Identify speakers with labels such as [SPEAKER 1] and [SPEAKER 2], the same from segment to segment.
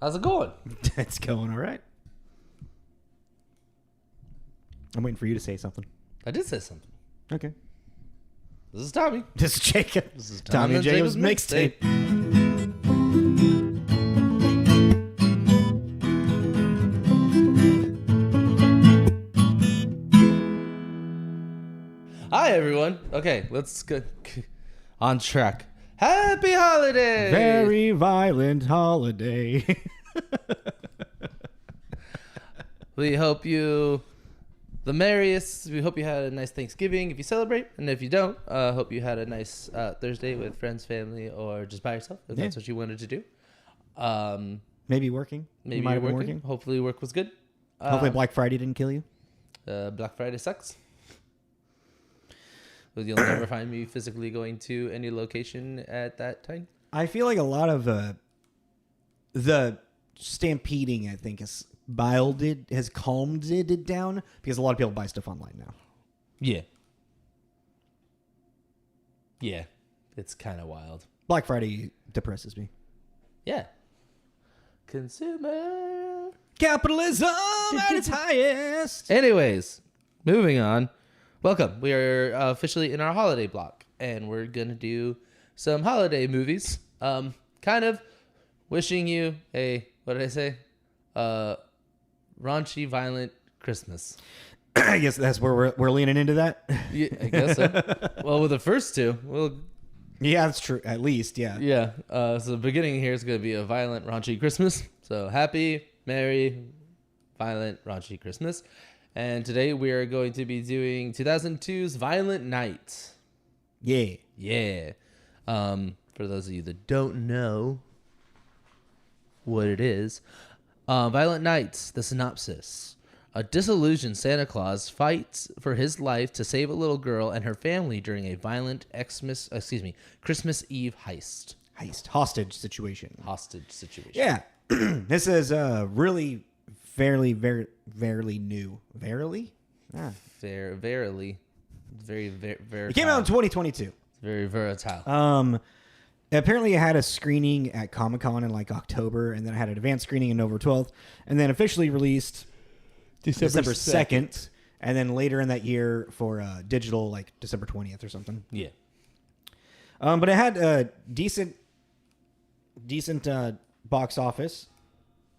[SPEAKER 1] How's it going?
[SPEAKER 2] It's going all right. I'm waiting for you to say something.
[SPEAKER 1] I did say something.
[SPEAKER 2] Okay.
[SPEAKER 1] This is Tommy.
[SPEAKER 2] This is Jacob.
[SPEAKER 1] This is
[SPEAKER 2] Tommy and Jacob's mixtape.
[SPEAKER 1] Hi, everyone. Okay, let's get on track. Happy holidays!
[SPEAKER 2] Very violent holiday.
[SPEAKER 1] We hope you the merriest. We hope you had a nice Thanksgiving if you celebrate. And if you don't, hope you had a nice Thursday with friends, family, or just by yourself if that's what you wanted to do.
[SPEAKER 2] Maybe working.
[SPEAKER 1] Maybe
[SPEAKER 2] might
[SPEAKER 1] you're
[SPEAKER 2] have been
[SPEAKER 1] working. Hopefully work was good.
[SPEAKER 2] Hopefully Black Friday didn't kill you.
[SPEAKER 1] Black Friday sucks. But you'll never find me physically going to any location at that time.
[SPEAKER 2] I feel like a lot of the stampeding, I think, has calmed it down because a lot of people buy stuff online now.
[SPEAKER 1] Yeah. Yeah. It's kind of wild.
[SPEAKER 2] Black Friday depresses me.
[SPEAKER 1] Yeah. Consumer
[SPEAKER 2] Capitalism at its highest.
[SPEAKER 1] Anyways, moving on. Welcome. We are officially in our holiday block, and we're going to do some holiday movies. Kind of wishing you a, what did I say? Raunchy, violent Christmas.
[SPEAKER 2] I guess that's where we're leaning into that.
[SPEAKER 1] Yeah, I guess so. Well, with the first two,
[SPEAKER 2] yeah, that's true. At least, yeah.
[SPEAKER 1] Yeah. So the beginning here is going to be a violent, raunchy Christmas. So happy, merry, violent, raunchy Christmas. And today we are going to be doing 2002's Violent Night.
[SPEAKER 2] Yeah.
[SPEAKER 1] Yeah. For those of you that don't know what it is, Violent Night, the synopsis. A disillusioned Santa Claus fights for his life to save a little girl and her family during a violent Christmas Eve heist.
[SPEAKER 2] Hostage situation.
[SPEAKER 1] Yeah.
[SPEAKER 2] This is really fairly new. Verily?
[SPEAKER 1] Verily. Very
[SPEAKER 2] It came out in 2022.
[SPEAKER 1] It's very versatile.
[SPEAKER 2] Apparently it had a screening at Comic-Con in like October, and then it had an advanced screening in November 12th, and then officially released December 2nd, and then later in that year for digital, like December 20th or something.
[SPEAKER 1] Yeah.
[SPEAKER 2] But it had a decent box office.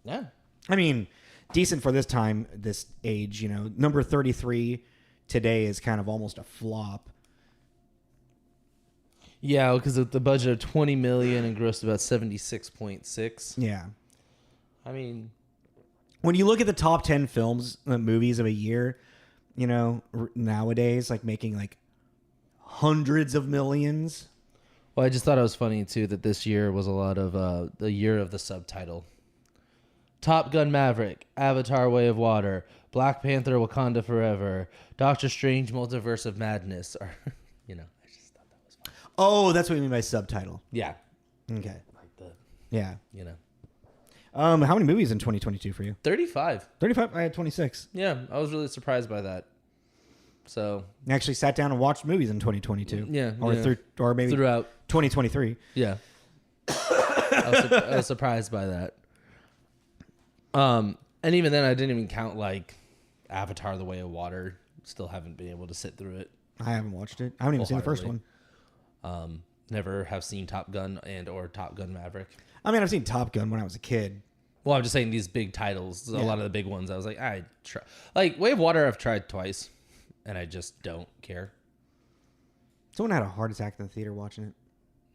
[SPEAKER 1] Yeah.
[SPEAKER 2] I mean, decent for this time, this age, you know. Number 33 today is kind of almost a flop.
[SPEAKER 1] Yeah, because of the budget of $20 million and grossed about 76.6.
[SPEAKER 2] Yeah.
[SPEAKER 1] I mean,
[SPEAKER 2] when you look at the top 10 movies of a year, you know, nowadays, like making like hundreds of millions.
[SPEAKER 1] Well, I just thought it was funny, too, that this year was a lot of the year of the subtitle. Top Gun Maverick, Avatar Way of Water, Black Panther Wakanda Forever, Doctor Strange Multiverse of Madness. Or, you know, I just thought that was funny.
[SPEAKER 2] Oh, that's what you mean by subtitle.
[SPEAKER 1] Yeah.
[SPEAKER 2] Okay.
[SPEAKER 1] Like the,
[SPEAKER 2] yeah.
[SPEAKER 1] You know.
[SPEAKER 2] How many movies in 2022 for you?
[SPEAKER 1] 35.
[SPEAKER 2] 35? I had 26.
[SPEAKER 1] Yeah, I was really surprised by that. So
[SPEAKER 2] I actually sat down and watched movies in 2022.
[SPEAKER 1] Yeah.
[SPEAKER 2] Or maybe
[SPEAKER 1] throughout
[SPEAKER 2] 2023.
[SPEAKER 1] Yeah. I was surprised by that. And even then I didn't even count like Avatar The Way of Water. Still haven't been able to sit through it.
[SPEAKER 2] I haven't watched it. I haven't even seen the first one.
[SPEAKER 1] Never have seen Top Gun or Top Gun Maverick.
[SPEAKER 2] I mean, I've seen Top Gun when I was a kid.
[SPEAKER 1] Well, I'm just saying these big titles, a lot of the big ones. I was like, like Way of Water I've tried twice and I just don't care.
[SPEAKER 2] Someone had a heart attack in the theater watching it.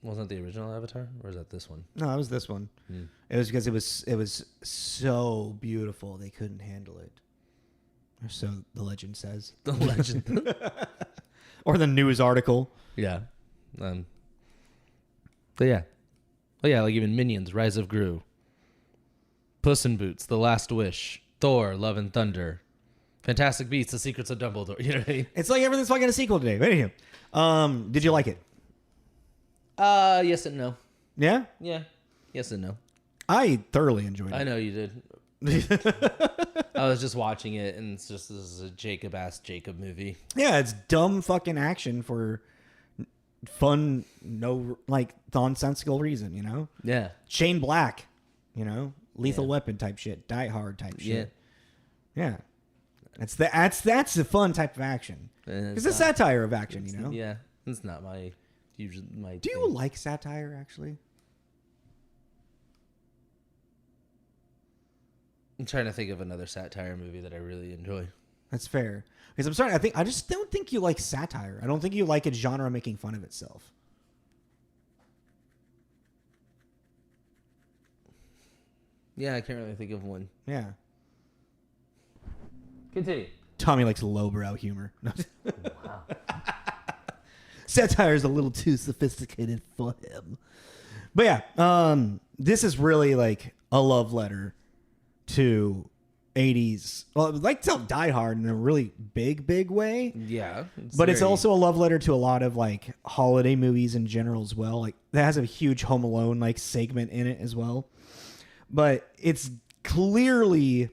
[SPEAKER 1] Wasn't that the original Avatar, or is that this one?
[SPEAKER 2] No, it was this one. It was because it was so beautiful they couldn't handle it. Or so the legend says.
[SPEAKER 1] The legend.
[SPEAKER 2] Or the news article.
[SPEAKER 1] Yeah. But yeah. Oh yeah, like even Minions, Rise of Gru. Puss in Boots, The Last Wish. Thor, Love and Thunder. Fantastic Beasts, The Secrets of Dumbledore. You know what I mean?
[SPEAKER 2] It's like everything's fucking a sequel today. But anywho, did you like it?
[SPEAKER 1] Yes and no.
[SPEAKER 2] Yeah?
[SPEAKER 1] Yeah. Yes and no.
[SPEAKER 2] I thoroughly enjoyed it.
[SPEAKER 1] I know you did. I was just watching it, and it's just, this is a Jacob-ass Jacob movie.
[SPEAKER 2] Yeah, it's dumb fucking action for fun, no, like, nonsensical reason, you know?
[SPEAKER 1] Yeah.
[SPEAKER 2] Shane Black, you know? Lethal Weapon type shit, Die Hard type shit. Yeah. That's a fun type of action. It's a satire of action, you know?
[SPEAKER 1] Yeah. It's not my usually my
[SPEAKER 2] Do you like satire, actually?
[SPEAKER 1] I'm trying to think of another satire movie that I really enjoy.
[SPEAKER 2] That's fair. Because I'm sorry, I just don't think you like satire. I don't think you like a genre making fun of itself.
[SPEAKER 1] Yeah, I can't really think of one.
[SPEAKER 2] Yeah.
[SPEAKER 1] Continue.
[SPEAKER 2] Tommy likes lowbrow humor.
[SPEAKER 1] Wow.
[SPEAKER 2] Satire is a little too sophisticated for him. But yeah, this is really like a love letter to 80s. Well, like to Die Hard in a really big way.
[SPEAKER 1] Yeah.
[SPEAKER 2] But it's also a love letter to a lot of like holiday movies in general as well. Like that has a huge Home Alone like segment in it as well. But it's clearly,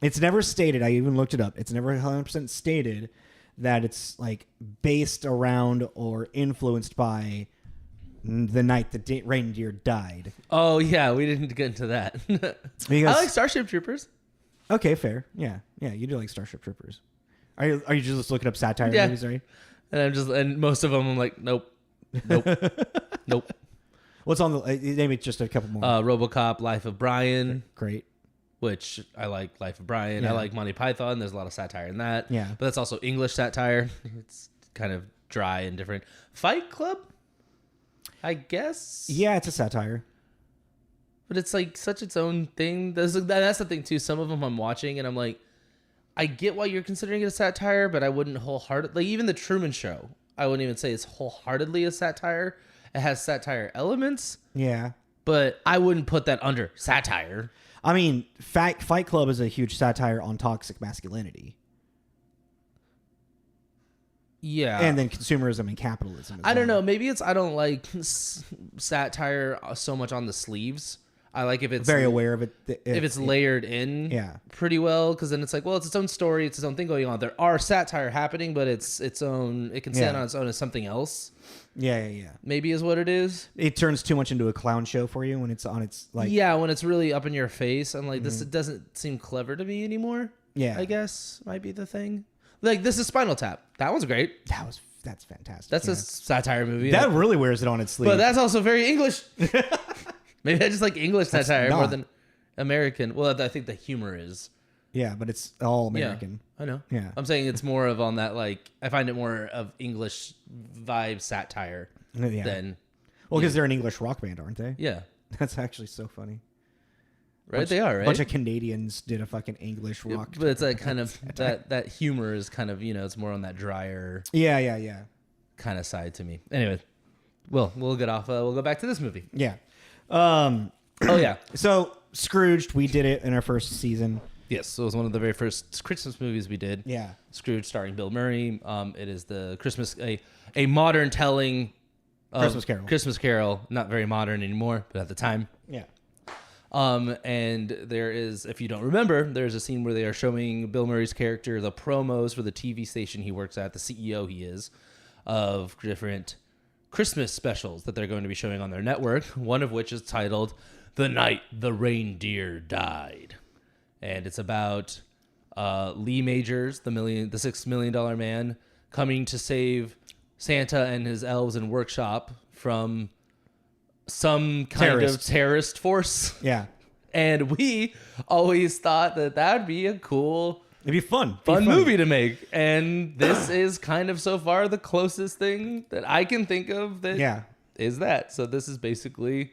[SPEAKER 2] it's never stated. I even looked it up. It's never 100% stated that it's like based around or influenced by the night the reindeer died.
[SPEAKER 1] Oh yeah, we didn't get into that.
[SPEAKER 2] Because,
[SPEAKER 1] I like Starship Troopers.
[SPEAKER 2] Okay, fair. Yeah, you do like Starship Troopers. Are you just looking up satire movies? Are you?
[SPEAKER 1] And most of them I'm like, nope. Nope.
[SPEAKER 2] What's on the? Name it just a couple more.
[SPEAKER 1] RoboCop, Life of Brian.
[SPEAKER 2] Great.
[SPEAKER 1] Which I like Life of Brian.
[SPEAKER 2] Yeah.
[SPEAKER 1] I like Monty Python. There's a lot of satire in that.
[SPEAKER 2] Yeah.
[SPEAKER 1] But that's also English satire. It's kind of dry and different. Fight Club, I guess.
[SPEAKER 2] Yeah, it's a satire.
[SPEAKER 1] But it's like such its own thing. That's the thing too. Some of them I'm watching and I'm like, I get why you're considering it a satire, but I wouldn't wholeheartedly. Like even the Truman Show, I wouldn't even say it's wholeheartedly a satire. It has satire elements.
[SPEAKER 2] Yeah.
[SPEAKER 1] But I wouldn't put that under satire.
[SPEAKER 2] I mean, Fight Club is a huge satire on toxic masculinity.
[SPEAKER 1] Yeah.
[SPEAKER 2] And then consumerism and capitalism.
[SPEAKER 1] I don't know. Maybe I don't like satire so much on the sleeves. I like if it's
[SPEAKER 2] very aware of it.
[SPEAKER 1] If it's layered in pretty well, because then it's like, well, it's its own story. It's its own thing going on. There are satire happening, but it's its own. It can stand on its own as something else.
[SPEAKER 2] Yeah.
[SPEAKER 1] Maybe is what it is.
[SPEAKER 2] It turns too much into a clown show for you when it's on its like.
[SPEAKER 1] Yeah, when it's really up in your face. I'm like, this doesn't seem clever to me anymore.
[SPEAKER 2] Yeah,
[SPEAKER 1] I guess might be the thing. Like this is Spinal Tap. That one's great.
[SPEAKER 2] That's fantastic.
[SPEAKER 1] That's a satire movie.
[SPEAKER 2] That really wears it on its sleeve.
[SPEAKER 1] But that's also very English. Maybe I just like English satire more than American. Well, I think the humor is.
[SPEAKER 2] Yeah, but it's all American.
[SPEAKER 1] Yeah, I know.
[SPEAKER 2] Yeah.
[SPEAKER 1] I'm saying it's more of on that, like, I find it more of English vibe satire than.
[SPEAKER 2] Well, because they're an English rock band, aren't they?
[SPEAKER 1] Yeah.
[SPEAKER 2] That's actually so funny.
[SPEAKER 1] Right? They are, right?
[SPEAKER 2] A bunch of Canadians did a fucking English rock.
[SPEAKER 1] But it's like kind of, that humor is kind of, it's more on that drier.
[SPEAKER 2] Yeah.
[SPEAKER 1] Kind of side to me. Anyway, we'll get off. We'll go back to this movie.
[SPEAKER 2] Yeah.
[SPEAKER 1] Oh, yeah.
[SPEAKER 2] So, Scrooged, we did it in our first season.
[SPEAKER 1] Yes, so it was one of the very first Christmas movies we did.
[SPEAKER 2] Yeah.
[SPEAKER 1] Scrooge, starring Bill Murray. It is the Christmas, a modern telling of Christmas Carol. Not very modern anymore, but at the time.
[SPEAKER 2] Yeah.
[SPEAKER 1] And there is, if you don't remember, there's a scene where they are showing Bill Murray's character the promos for the TV station he works at, the CEO he is, of different Christmas specials that they're going to be showing on their network, one of which is titled The Night the Reindeer Died. And it's about Lee Majors, the $6 million man, coming to save Santa and his elves and workshop from some kind of terrorist force.
[SPEAKER 2] Yeah.
[SPEAKER 1] And we always thought that would be a cool...
[SPEAKER 2] It'd be fun
[SPEAKER 1] movie to make. And this is kind of so far the closest thing that I can think of that is that. So this is basically...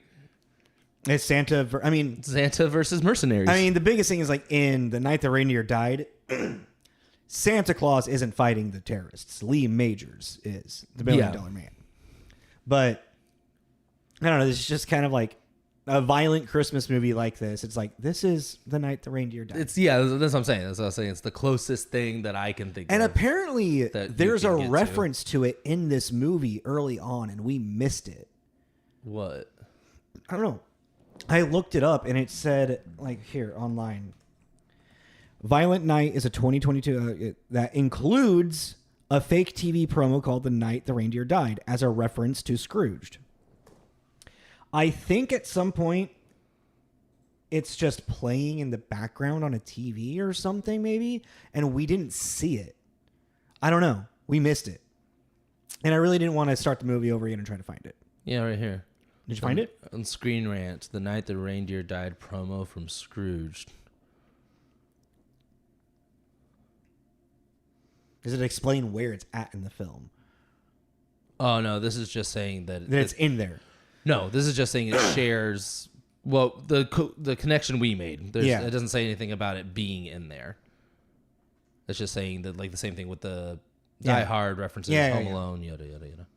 [SPEAKER 2] It's Santa
[SPEAKER 1] versus mercenaries.
[SPEAKER 2] I mean, the biggest thing is like in The Night the Reindeer Died, Santa Claus isn't fighting the terrorists. Lee Majors is the $1 billion man. But I don't know. This is just kind of like a violent Christmas movie like this. It's like, this is The Night the Reindeer Died.
[SPEAKER 1] That's what I'm saying. That's what I was saying. It's the closest thing that I can think of.
[SPEAKER 2] And apparently there's a reference to it in this movie early on, and we missed it.
[SPEAKER 1] What?
[SPEAKER 2] I don't know. I looked it up, and it said, like, here, online. Violent Night is a 2022... that includes a fake TV promo called The Night the Reindeer Died as a reference to Scrooged. I think at some point it's just playing in the background on a TV or something maybe, and we didn't see it. I don't know. We missed it. And I really didn't want to start the movie over again and try to find it.
[SPEAKER 1] Yeah, right here.
[SPEAKER 2] Did you find it?
[SPEAKER 1] On Screen Rant, The Night the Reindeer Died promo from Scrooge.
[SPEAKER 2] Does it explain where it's at in the film?
[SPEAKER 1] Oh, no, this is just saying that
[SPEAKER 2] it's in there.
[SPEAKER 1] No, this is just saying it shares, well, the connection we made. It doesn't say anything about it being in there. It's just saying that, like, the same thing with the Die Hard references, Home Alone, yada, yada, yada.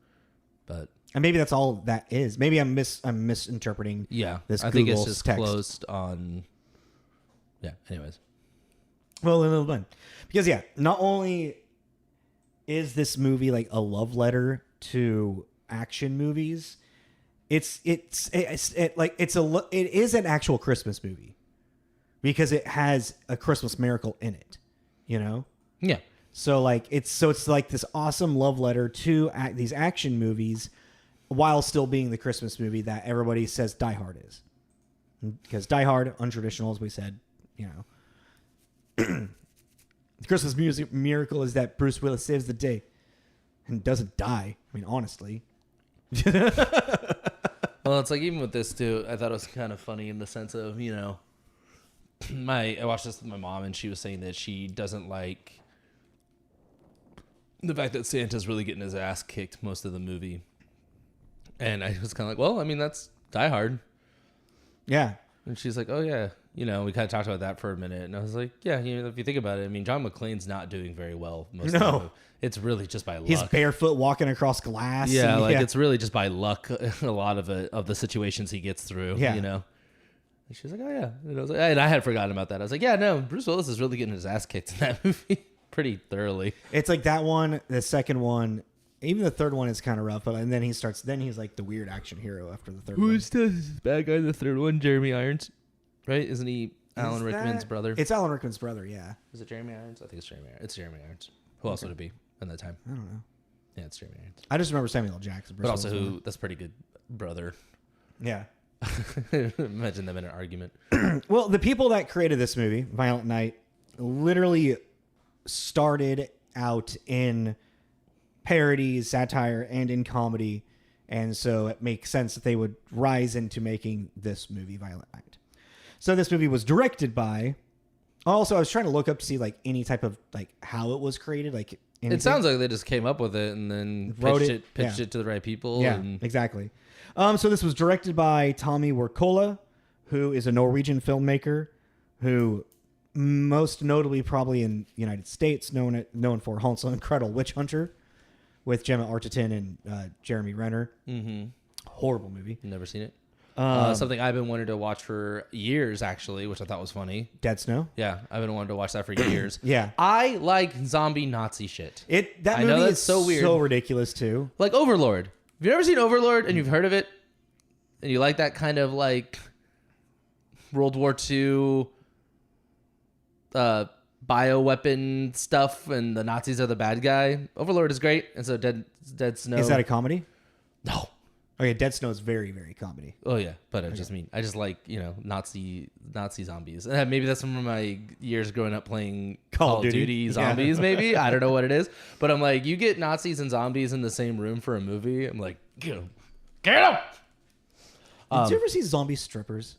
[SPEAKER 1] But...
[SPEAKER 2] And maybe that's all that is. Maybe I'm misinterpreting this
[SPEAKER 1] I
[SPEAKER 2] Google
[SPEAKER 1] think it's just
[SPEAKER 2] text.
[SPEAKER 1] closed on... Yeah, anyways.
[SPEAKER 2] Well, a little bit. Because, not only is this movie like a love letter to action movies, it is an actual Christmas movie because it has a Christmas miracle in it, you know?
[SPEAKER 1] Yeah.
[SPEAKER 2] So like it's like this awesome love letter to these action movies while still being the Christmas movie that everybody says Die Hard is. Because Die Hard, untraditional, as we said, you know. The Christmas miracle is that Bruce Willis saves the day and doesn't die. I mean, honestly.
[SPEAKER 1] Well, it's like even with this too, I thought it was kind of funny in the sense of, you know, I watched this with my mom and she was saying that she doesn't like the fact that Santa's really getting his ass kicked most of the movie. And I was kind of like, well, I mean, that's Die Hard.
[SPEAKER 2] Yeah.
[SPEAKER 1] And she's like, oh, yeah. You know, we kind of talked about that for a minute. And I was like, yeah, you know, if you think about it, I mean, John McClane's not doing very well most of the movie. It's really just by luck.
[SPEAKER 2] He's barefoot walking across glass.
[SPEAKER 1] Yeah, it's really just by luck a lot of it, of the situations he gets through, you know. And she was like, oh, yeah. And I was like, and I had forgotten about that. I was like, yeah, no, Bruce Willis is really getting his ass kicked in that movie pretty thoroughly.
[SPEAKER 2] It's like that one, the second one, even the third one is kind of rough. But and then he's like the weird action hero after the third one.
[SPEAKER 1] Who's the bad guy in the third one? Jeremy Irons, right? Isn't he Alan Rickman's brother?
[SPEAKER 2] It's Alan Rickman's brother, yeah.
[SPEAKER 1] Is it Jeremy Irons? I think it's Jeremy Irons. It's Jeremy Irons. Who else would it be in that time?
[SPEAKER 2] I don't know.
[SPEAKER 1] Yeah, it's Jeremy Irons.
[SPEAKER 2] I just remember Samuel L. Jackson.
[SPEAKER 1] But also that's pretty good brother.
[SPEAKER 2] Yeah.
[SPEAKER 1] Imagine them in an argument.
[SPEAKER 2] Well, the people that created this movie, Violent Night, literally started out in parodies, satire, and in comedy. And so it makes sense that they would rise into making this movie, Violent Night. So this movie was directed by... Also, I was trying to look up to see like any type of like how it was created. Like anything.
[SPEAKER 1] It sounds like they just came up with it and then pitched it to the right people.
[SPEAKER 2] Yeah, exactly. So this was directed by Tommy Wirkola, who is a Norwegian filmmaker, who most notably probably in the United States known for Hansel and Gretel Witch Hunter with Gemma Arterton and Jeremy Renner.
[SPEAKER 1] Mm-hmm.
[SPEAKER 2] Horrible movie.
[SPEAKER 1] Never seen it. Something I've been wanting to watch for years, actually, which I thought was funny.
[SPEAKER 2] Dead Snow?
[SPEAKER 1] Yeah, I've been wanting to watch that for years.
[SPEAKER 2] Yeah.
[SPEAKER 1] I like zombie Nazi shit.
[SPEAKER 2] That movie is so weird. So ridiculous, too.
[SPEAKER 1] Like Overlord. Have you ever seen Overlord and you've heard of it? And you like that kind of like World War II bioweapon stuff and the Nazis are the bad guy? Overlord is great. And so Dead Snow.
[SPEAKER 2] Is that a comedy?
[SPEAKER 1] No.
[SPEAKER 2] Okay, Dead Snow is very, very comedy.
[SPEAKER 1] Oh yeah, but I just like, you know, Nazi zombies. And maybe that's from my years growing up playing Call of Duty zombies. Maybe I don't know what it is, but I'm like, you get Nazis and zombies in the same room for a movie. I'm like, get them.
[SPEAKER 2] Did you ever see zombie strippers?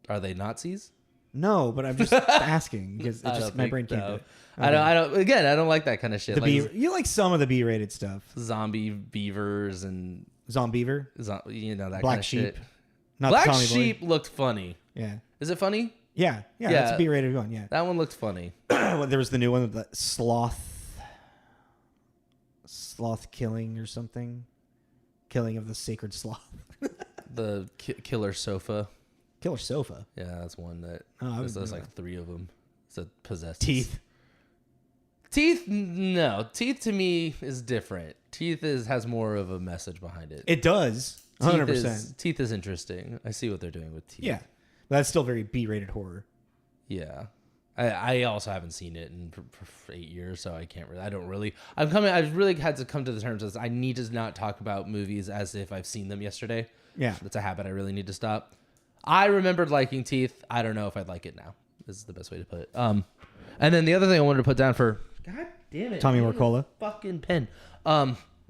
[SPEAKER 1] Are they Nazis?
[SPEAKER 2] No, but I'm just asking because my brain can't do it.
[SPEAKER 1] Okay. I don't. Again, I don't like that kind of shit.
[SPEAKER 2] You like some of the B-rated stuff.
[SPEAKER 1] Zombie beavers and
[SPEAKER 2] Zombiever,
[SPEAKER 1] you know, that
[SPEAKER 2] Black
[SPEAKER 1] kind of
[SPEAKER 2] Sheep.
[SPEAKER 1] shit.
[SPEAKER 2] Not
[SPEAKER 1] Black Sheep looked funny.
[SPEAKER 2] Yeah.
[SPEAKER 1] Is it funny?
[SPEAKER 2] Yeah. That's a B-rated one. Yeah.
[SPEAKER 1] That one looked funny.
[SPEAKER 2] Well, there was the new one with the sloth killing or something. Killing of the sacred sloth.
[SPEAKER 1] The killer sofa.
[SPEAKER 2] Killer sofa.
[SPEAKER 1] Yeah, that's one that. There's like 3 of them. It's a possessed.
[SPEAKER 2] Teeth.
[SPEAKER 1] No. Teeth to me is different. Teeth has more of a message behind it.
[SPEAKER 2] It does. 100%.
[SPEAKER 1] Teeth is interesting. I see what they're doing with teeth.
[SPEAKER 2] Yeah. But that's still very B-rated horror.
[SPEAKER 1] Yeah. I also haven't seen it for 8 years, so I can't really. I don't really. I've really had to come to the terms as I need to not talk about movies as if I've seen them yesterday.
[SPEAKER 2] Yeah.
[SPEAKER 1] That's a habit I really need to stop. I remembered liking Teeth. I don't know if I'd like it now. This is the best way to put it. And then the other thing I wanted to put down for God damn it,
[SPEAKER 2] Tommy Wirkola.
[SPEAKER 1] Fucking pen.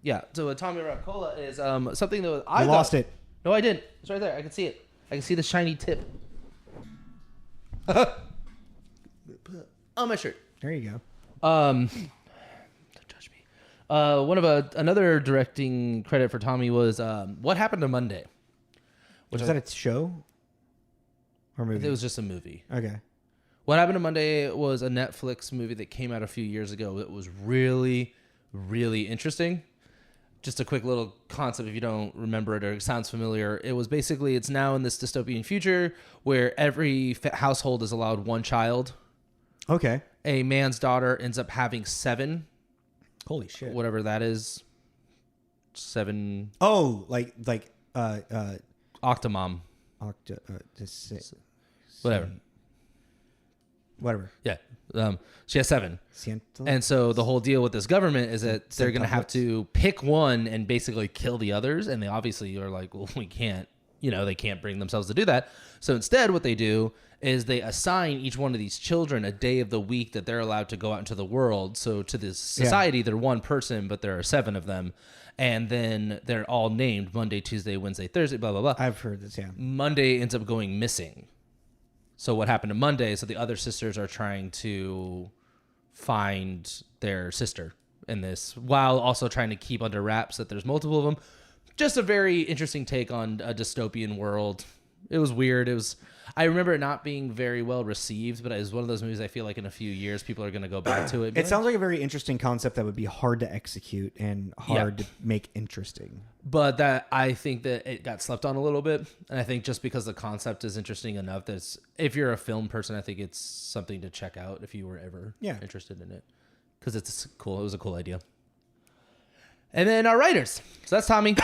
[SPEAKER 1] Yeah. So Tommy Wirkola is something that I
[SPEAKER 2] lost it.
[SPEAKER 1] No, I didn't. It's right there. I can see it. I can see the shiny tip. On my shirt.
[SPEAKER 2] There you go.
[SPEAKER 1] Don't judge me. Another directing credit for Tommy was What Happened to Monday.
[SPEAKER 2] Was that a show or movie?
[SPEAKER 1] It was just a movie.
[SPEAKER 2] Okay.
[SPEAKER 1] What Happened to Monday was a Netflix movie that came out a few years ago. It was really, really interesting. Just a quick little concept if you don't remember it or it sounds familiar. It was basically, it's now in this dystopian future where every household is allowed one child.
[SPEAKER 2] Okay.
[SPEAKER 1] A man's daughter ends up having 7.
[SPEAKER 2] Holy shit.
[SPEAKER 1] Whatever that is. 7.
[SPEAKER 2] Oh, like
[SPEAKER 1] Octomom. Whatever.
[SPEAKER 2] Whatever.
[SPEAKER 1] Yeah. She has 7.
[SPEAKER 2] Ciento?
[SPEAKER 1] And so the whole deal with this government is that they're going to have to pick one and basically kill the others. And they obviously are like, well, we can't, they can't bring themselves to do that. So instead what they do is they assign each one of these children a day of the week that they're allowed to go out into the world. So to this society, they're one person, but there are 7 of them. And then they're all named Monday, Tuesday, Wednesday, Thursday, blah, blah, blah.
[SPEAKER 2] I've heard this, yeah.
[SPEAKER 1] Monday ends up going missing. So what happened to Monday? So the other sisters are trying to find their sister in this while also trying to keep under wraps that there's multiple of them. Just a very interesting take on a dystopian world. It was weird. I remember it not being very well received, but it was one of those movies I feel like in a few years people are going to go back to it.
[SPEAKER 2] It sounds like a very interesting concept that would be hard to execute and hard to make interesting.
[SPEAKER 1] But that I think that it got slept on a little bit. And I think just because the concept is interesting enough that if you're a film person, I think it's something to check out if you were ever interested in it. Because it's cool. It was a cool idea. And then our writers. So that's Tommy.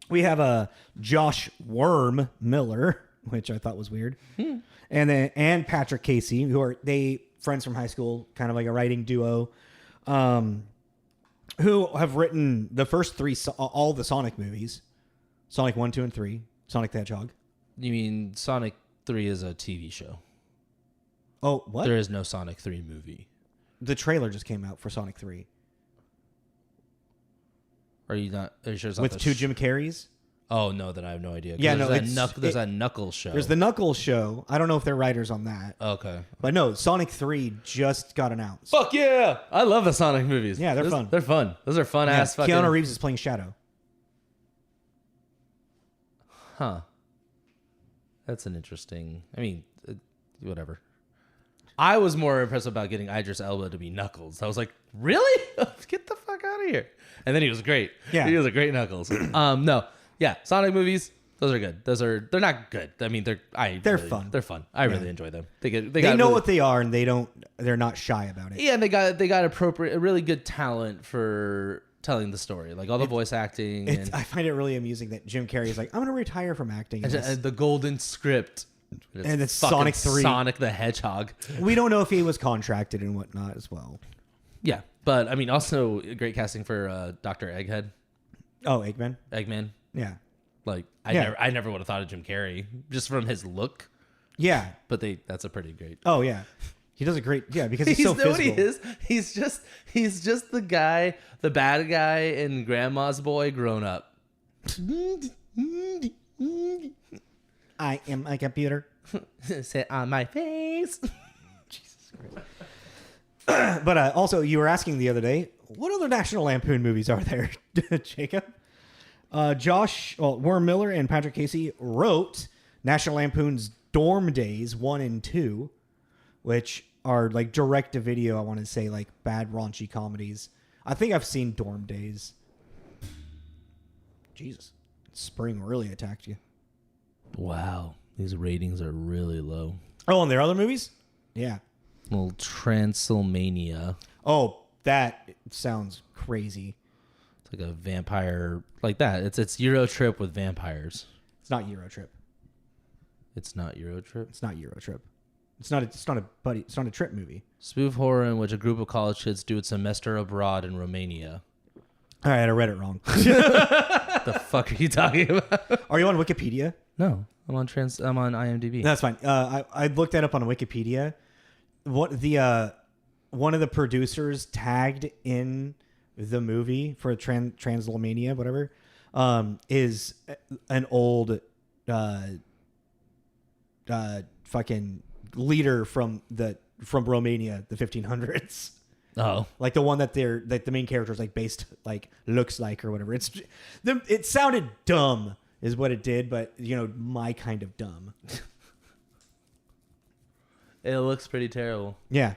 [SPEAKER 2] We have Josh Worm Miller, which I thought was weird, and Patrick Casey, who are friends from high school, kind of like a writing duo, who have written the first 3 all the Sonic movies, Sonic 1, 2, and 3, Sonic the Hedgehog.
[SPEAKER 1] You mean Sonic 3 is a TV show?
[SPEAKER 2] Oh, what?
[SPEAKER 1] There is no Sonic 3 movie.
[SPEAKER 2] The trailer just came out for Sonic 3.
[SPEAKER 1] Are you sure it's not
[SPEAKER 2] with 2 Jim Carreys?
[SPEAKER 1] Oh, no, then I have no idea.
[SPEAKER 2] Yeah,
[SPEAKER 1] there's that Knuckles show.
[SPEAKER 2] There's the Knuckles show. I don't know if they're writers on that.
[SPEAKER 1] Okay.
[SPEAKER 2] But no, Sonic 3 just got announced.
[SPEAKER 1] Fuck yeah! I love the Sonic movies.
[SPEAKER 2] Yeah, they're fun.
[SPEAKER 1] They're fun. Those are fun ass fucking...
[SPEAKER 2] Keanu Reeves is playing Shadow.
[SPEAKER 1] Huh. That's an interesting... whatever. I was more impressed about getting Idris Elba to be Knuckles. I was like, really? Get the fuck out of here. And then he was great.
[SPEAKER 2] Yeah.
[SPEAKER 1] He was a great Knuckles. No. Yeah. Sonic movies, those are good. They're not good. I mean, they're
[SPEAKER 2] fun.
[SPEAKER 1] They're fun. I really enjoy them. They
[SPEAKER 2] know what they are and they're not shy about it.
[SPEAKER 1] Yeah. And they got really good talent for telling the story. Like all the voice acting.
[SPEAKER 2] I find it really amusing that Jim Carrey is like, I'm going to retire from acting.
[SPEAKER 1] And the golden script.
[SPEAKER 2] And it's Sonic 3.
[SPEAKER 1] Sonic the Hedgehog.
[SPEAKER 2] We don't know if he was contracted and whatnot as well.
[SPEAKER 1] Yeah. But, I mean, also great casting for Dr. Egghead.
[SPEAKER 2] Oh, Eggman?
[SPEAKER 1] Eggman.
[SPEAKER 2] Yeah.
[SPEAKER 1] Like, I never would have thought of Jim Carrey just from his look.
[SPEAKER 2] Yeah.
[SPEAKER 1] But that's a pretty great.
[SPEAKER 2] Oh, yeah. He does a great, because he's so physical.
[SPEAKER 1] What he is? He's just the guy, the bad guy in Grandma's Boy grown up.
[SPEAKER 2] I am a computer.
[SPEAKER 1] Sit on my face.
[SPEAKER 2] Jesus Christ. But also, you were asking the other day, what other National Lampoon movies are there, Jacob? Warren Miller and Patrick Casey wrote National Lampoon's Dorm Days 1 and 2, which are like direct to video, I want to say, like bad raunchy comedies. I think I've seen Dorm Days. Jesus. Spring really attacked you.
[SPEAKER 1] Wow. These ratings are really low.
[SPEAKER 2] Oh, and there are other movies? Yeah.
[SPEAKER 1] Well, Transylmania.
[SPEAKER 2] Oh, that sounds crazy.
[SPEAKER 1] It's like a vampire, like that. It's Euro Trip with vampires.
[SPEAKER 2] It's not Euro Trip.
[SPEAKER 1] It's not Euro Trip?
[SPEAKER 2] It's not Euro Trip. It's not a trip movie.
[SPEAKER 1] Spoof horror in which a group of college kids do a semester abroad in Romania.
[SPEAKER 2] All right, I read it wrong.
[SPEAKER 1] The fuck are you talking about?
[SPEAKER 2] Are you on Wikipedia?
[SPEAKER 1] No, I'm on IMDb.
[SPEAKER 2] That's fine. I looked that up on Wikipedia. What the one of the producers tagged in the movie for Transylvania, whatever, is an old fucking leader from Romania, the 1500s.
[SPEAKER 1] Oh,
[SPEAKER 2] Like the one that the main character is like based like looks like or whatever. It sounded dumb is what it did, but my kind of dumb.
[SPEAKER 1] it looks pretty terrible.
[SPEAKER 2] Yeah.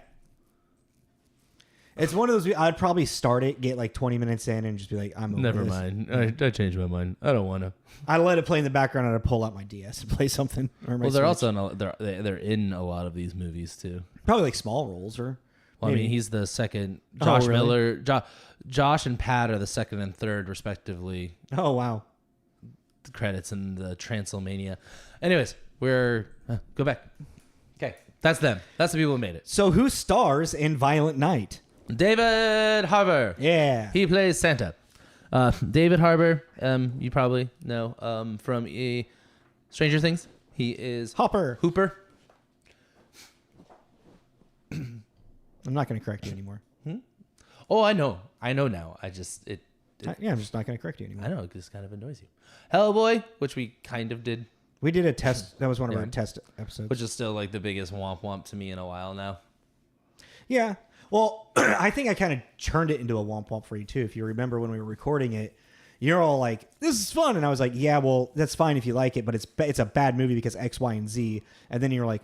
[SPEAKER 2] It's one of those. I'd probably start it, get like 20 minutes in, and just be like, "I'm over
[SPEAKER 1] Never
[SPEAKER 2] this."
[SPEAKER 1] mind. I changed my mind. I don't want to.
[SPEAKER 2] I let it play in the background, and I pull out my DS and play something. Or my
[SPEAKER 1] Well, they're
[SPEAKER 2] Switch.
[SPEAKER 1] also they're in a lot of these movies too.
[SPEAKER 2] Probably like small roles, or
[SPEAKER 1] Well,
[SPEAKER 2] maybe.
[SPEAKER 1] I mean, he's the second.
[SPEAKER 2] Oh,
[SPEAKER 1] Josh
[SPEAKER 2] really?
[SPEAKER 1] Miller, Josh and Pat are the second and third, respectively.
[SPEAKER 2] Oh wow.
[SPEAKER 1] The credits in the Transylvania. Anyways, go back. Okay, that's them. That's the people who made it.
[SPEAKER 2] So who stars in Violent Night?
[SPEAKER 1] David Harbour.
[SPEAKER 2] Yeah.
[SPEAKER 1] He plays Santa. David Harbour, you probably know from Stranger Things. He is
[SPEAKER 2] Hooper.
[SPEAKER 1] I'm
[SPEAKER 2] not going to correct you anymore.
[SPEAKER 1] Oh, I know now. I'm just
[SPEAKER 2] not going to correct you anymore.
[SPEAKER 1] I know it just kind of annoys you. Hellboy, which we kind of did,
[SPEAKER 2] We did a test. That was one of our test episodes.
[SPEAKER 1] which is still like the biggest womp womp to me in a while now.
[SPEAKER 2] Yeah. Well, I think I kind of turned it into a womp womp for you too. If you remember when we were recording it, you're all like, "This is fun," and I was like, "Yeah, well, that's fine if you like it, but it's a bad movie because X, Y, and Z." And then you're like,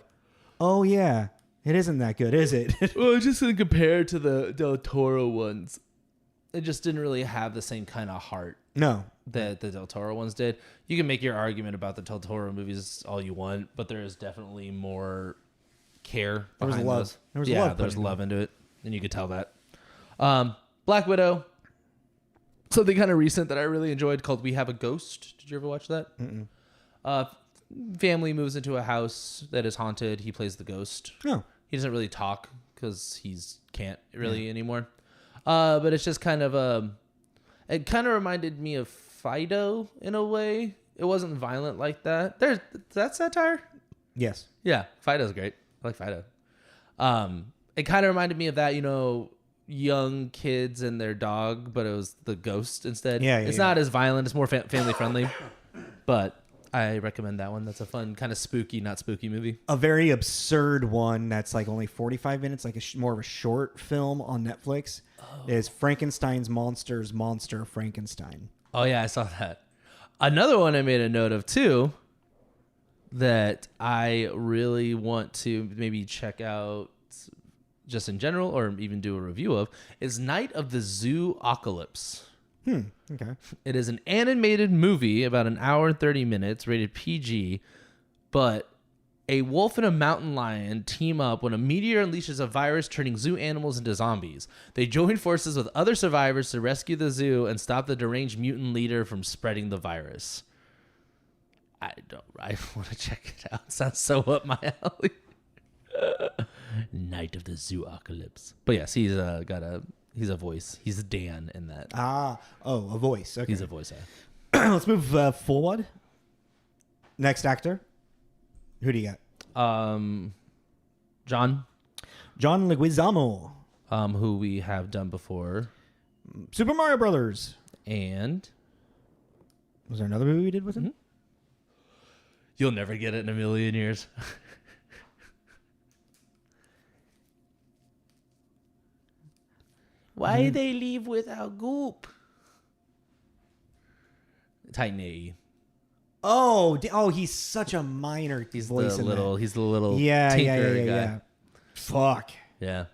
[SPEAKER 2] "Oh yeah, it isn't that good, is it?"
[SPEAKER 1] Well, just compared to the Del Toro ones, it just didn't really have the same kind of heart
[SPEAKER 2] No.
[SPEAKER 1] that the Del Toro ones did. You can make your argument about the Del Toro movies all you want, but there is definitely more care
[SPEAKER 2] There was
[SPEAKER 1] behind
[SPEAKER 2] love.
[SPEAKER 1] those.
[SPEAKER 2] There was
[SPEAKER 1] yeah,
[SPEAKER 2] love
[SPEAKER 1] there's
[SPEAKER 2] put into
[SPEAKER 1] love into it, and you could tell that. Black Widow, something kind of recent that I really enjoyed called We Have a Ghost. Did you ever watch that? Family moves into a house that is haunted. He plays the ghost.
[SPEAKER 2] No.
[SPEAKER 1] He doesn't really talk because can't really anymore. But it's just kind of it kind of reminded me of Fido in a way. It wasn't violent like that. That's satire.
[SPEAKER 2] Yes.
[SPEAKER 1] Yeah, Fido's great. I like Fido. It kind of reminded me of that, young kids and their dog, but it was the ghost instead.
[SPEAKER 2] Yeah,
[SPEAKER 1] it's not as violent. It's more family friendly, but I recommend that one. That's a fun, kind of spooky, not spooky movie.
[SPEAKER 2] A very absurd one that's like only 45 minutes, like more of a short film on Netflix, is Frankenstein's Monsters, Monster Frankenstein.
[SPEAKER 1] Oh, yeah, I saw that. Another one I made a note of, too, that I really want to maybe check out just in general or even do a review of is Night of the Zoo-Ocalypse.
[SPEAKER 2] Okay.
[SPEAKER 1] It is an animated movie about an hour and 30 minutes, rated PG, but a wolf and a mountain lion team up when a meteor unleashes a virus turning zoo animals into zombies. They join forces with other survivors to rescue the zoo and stop the deranged mutant leader from spreading the virus. I want to check it out. It sounds so up my alley. Night of the Zoo-Ocalypse. But yes, he's a voice. He's Dan in that.
[SPEAKER 2] A voice. Okay.
[SPEAKER 1] He's a voice actor.
[SPEAKER 2] Let's move forward. Next actor. Who do you got?
[SPEAKER 1] John,
[SPEAKER 2] Leguizamo.
[SPEAKER 1] who we have done before.
[SPEAKER 2] Super Mario Brothers.
[SPEAKER 1] And
[SPEAKER 2] Was there another movie we did with him?
[SPEAKER 1] you'll never get it in a million years. Why they leave without goop? Titan AE.
[SPEAKER 2] Oh, he's such a minor
[SPEAKER 1] He's
[SPEAKER 2] voice
[SPEAKER 1] the
[SPEAKER 2] in
[SPEAKER 1] little.
[SPEAKER 2] that.
[SPEAKER 1] He's the little.
[SPEAKER 2] Yeah.
[SPEAKER 1] tinker guy.
[SPEAKER 2] Fuck.
[SPEAKER 1] Yeah.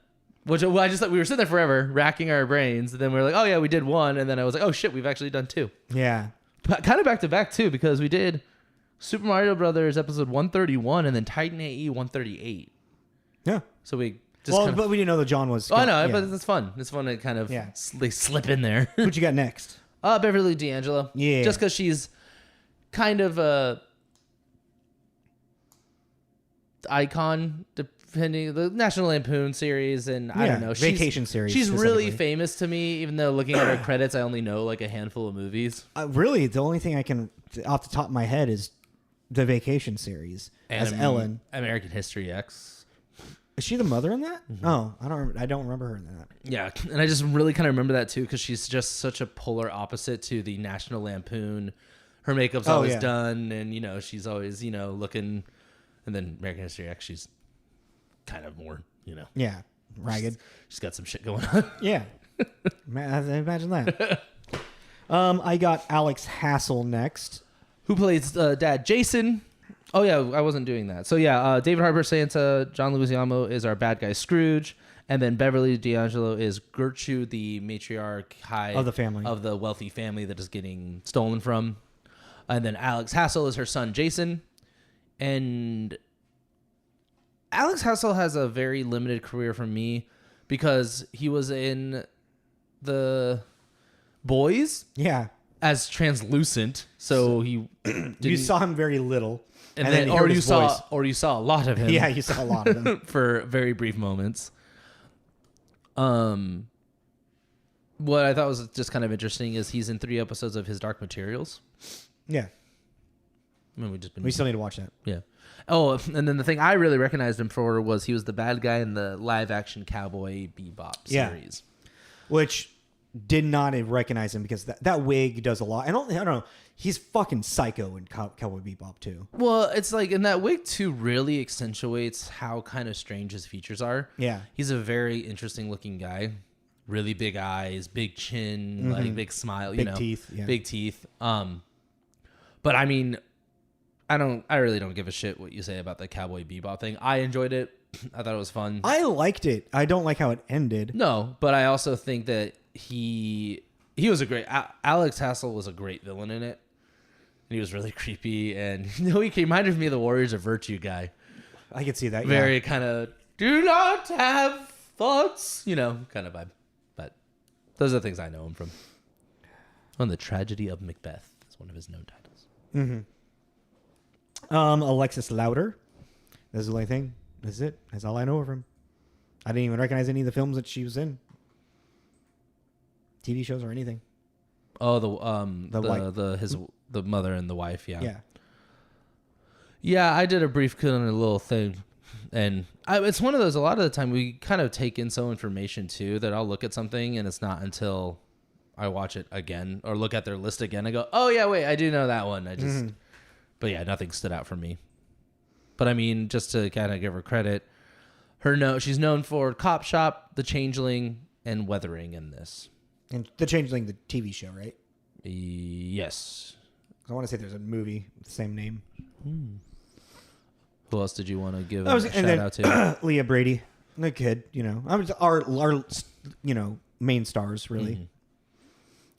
[SPEAKER 1] Which I just thought we were sitting there forever, racking our brains. And then we were like, oh yeah, we did one. And then I was like, oh shit, we've actually done two.
[SPEAKER 2] Yeah.
[SPEAKER 1] Kind of back to back too, because we did Super Mario Brothers episode 131 and then Titan AE 138.
[SPEAKER 2] Yeah.
[SPEAKER 1] So we just
[SPEAKER 2] but we didn't know that John was.
[SPEAKER 1] Oh, I know, but it's fun. It's fun to kind of they slip in there.
[SPEAKER 2] Who'd you got next?
[SPEAKER 1] Beverly D'Angelo.
[SPEAKER 2] Yeah.
[SPEAKER 1] Just because she's kind of a icon the National Lampoon series, and I don't know,
[SPEAKER 2] Vacation series.
[SPEAKER 1] She's really famous to me, even though looking at her credits, I only know like a handful of movies.
[SPEAKER 2] Really, the only thing I can off the top of my head is the Vacation series
[SPEAKER 1] And
[SPEAKER 2] as Ellen.
[SPEAKER 1] American History X.
[SPEAKER 2] Is she the mother in that? Mm-hmm. Oh, I don't remember her in that.
[SPEAKER 1] Yeah, and I just really kind of remember that too because she's just such a polar opposite to the National Lampoon. Her makeup's always done, and she's always looking. And then American History X, she's kind of more,
[SPEAKER 2] Yeah, ragged.
[SPEAKER 1] She's got some shit going on.
[SPEAKER 2] Yeah, imagine that. I got Alex Hassell next.
[SPEAKER 1] Who plays Dad? Jason. Oh, yeah, I wasn't doing that. So, yeah, David Harbour, Santa, John Leguizamo is our bad guy, Scrooge. And then Beverly D'Angelo is Gertrude, the matriarch
[SPEAKER 2] of the family.
[SPEAKER 1] Of the wealthy family that is getting stolen from. And then Alex Hassell is her son, Jason. And Alex Hassell has a very limited career for me because he was in The Boys.
[SPEAKER 2] Yeah.
[SPEAKER 1] As translucent. So he...
[SPEAKER 2] you saw him very little.
[SPEAKER 1] And then you saw a lot of him.
[SPEAKER 2] Yeah, you saw a lot of him.
[SPEAKER 1] For very brief moments. What I thought was just kind of interesting is he's in 3 episodes of his Dark Materials.
[SPEAKER 2] Yeah.
[SPEAKER 1] I mean,
[SPEAKER 2] we still need to watch that.
[SPEAKER 1] Yeah. Oh, and then the thing I really recognized him for was he was the bad guy in the live-action Cowboy Bebop series.
[SPEAKER 2] Yeah. Which did not recognize him because that wig does a lot. I don't know. He's fucking psycho in Cowboy Bebop too.
[SPEAKER 1] Well, it's like, and that wig too really accentuates how kind of strange his features are.
[SPEAKER 2] Yeah.
[SPEAKER 1] He's a very interesting looking guy. Really big eyes, big chin, like big smile,
[SPEAKER 2] big teeth. Yeah.
[SPEAKER 1] Big teeth. But I mean, I really don't give a shit what you say about the Cowboy Bebop thing. I enjoyed it. I thought it was fun.
[SPEAKER 2] I liked it. I don't like how it ended.
[SPEAKER 1] No, but I also think that he was a great... Alex Hassell was a great villain in it. And he was really creepy. And he reminded me of the Warriors of Virtue guy.
[SPEAKER 2] I could see that,
[SPEAKER 1] Very kind of, do not have thoughts, kind of vibe. But those are the things I know him from. On The Tragedy of Macbeth is one of his known titles.
[SPEAKER 2] Mm-hmm. Alexis Louder. That's the only thing. That's it. That's all I know of him. I didn't even recognize any of the films that she was in. TV shows or anything.
[SPEAKER 1] Oh, the mother and the wife, yeah.
[SPEAKER 2] Yeah.
[SPEAKER 1] Yeah, I did a brief kind of little thing. And it's one of those, a lot of the time we kind of take in some information too, that I'll look at something and it's not until I watch it again or look at their list again and go, oh yeah, wait, I do know that one. But yeah, nothing stood out for me. But I mean, just to kind of give her credit, she's known for Cop Shop, The Changeling, and Weathering in this.
[SPEAKER 2] And The Changeling, the TV show, right?
[SPEAKER 1] Yes.
[SPEAKER 2] I want to say there's a movie with the same name.
[SPEAKER 1] Who else did you want to give a shout out to?
[SPEAKER 2] Leah Brady, the kid. I was our main stars really.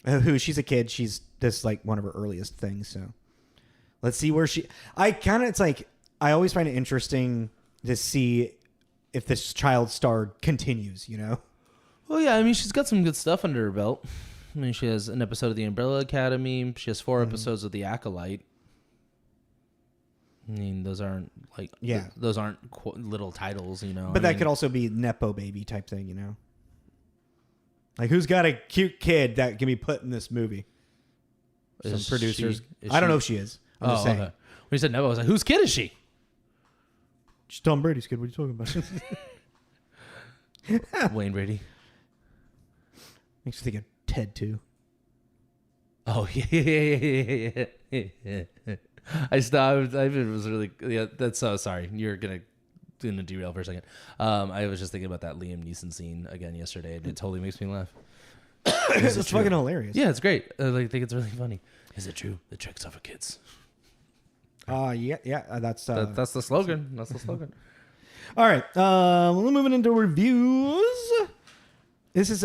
[SPEAKER 2] Who she's a kid. She's this like one of her earliest things. So let's see where she. It's like I always find it interesting to see if this child star continues.
[SPEAKER 1] Well, yeah. I mean, she's got some good stuff under her belt. I mean, she has an episode of The Umbrella Academy. She has 4 episodes of The Acolyte. I mean, those aren't like those aren't little titles,
[SPEAKER 2] But that could also be Nepo baby type thing, Like who's got a cute kid that can be put in this movie? Some producers. I don't know if she is. I'm just saying. Okay.
[SPEAKER 1] When you said Nepo, I was like, whose kid is she?
[SPEAKER 2] She's Tom Brady's kid. What are you talking
[SPEAKER 1] about? Wayne Brady.
[SPEAKER 2] Makes me think of Ted too.
[SPEAKER 1] Oh yeah. I was really that's so sorry. You're gonna derail for a second. I was just thinking about that Liam Neeson scene again yesterday, and it totally makes me laugh.
[SPEAKER 2] It's fucking hilarious.
[SPEAKER 1] Yeah, it's great. I think it's really funny. Is it true? The tricks are for kids.
[SPEAKER 2] Yeah. That's
[SPEAKER 1] the slogan. That's the slogan.
[SPEAKER 2] All right. We're moving into reviews. This is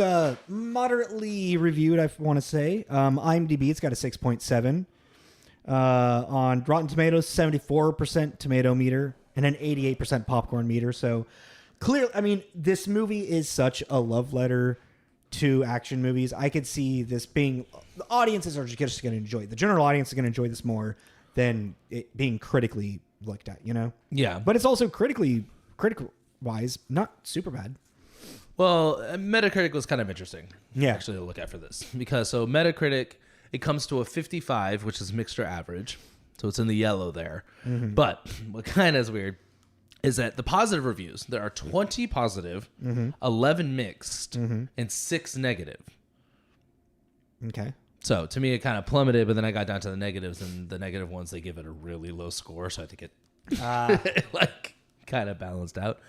[SPEAKER 2] moderately reviewed, I want to say. IMDb, it's got a 6.7. On Rotten Tomatoes, 74% tomato meter and an 88% popcorn meter. So clearly, I mean, this movie is such a love letter to action movies. I could see this being, the audiences are just going to enjoy it. The general audience is going to enjoy this more than it being critically looked at,
[SPEAKER 1] Yeah.
[SPEAKER 2] But it's also critical. wise, not super bad.
[SPEAKER 1] Well, Metacritic was kind of interesting,
[SPEAKER 2] Yeah.
[SPEAKER 1] actually, to look at for this. Because, so Metacritic, it comes to a 55, which is mixed or average. So it's in the yellow there. Mm-hmm. But what kind of is weird is that the positive reviews, there are 20 positive, 11 mixed, and 6 negative.
[SPEAKER 2] Okay.
[SPEAKER 1] So to me, it kind of plummeted, but then I got down to the negatives, and the negative ones, they give it a really low score. So I think it like kind of balanced out.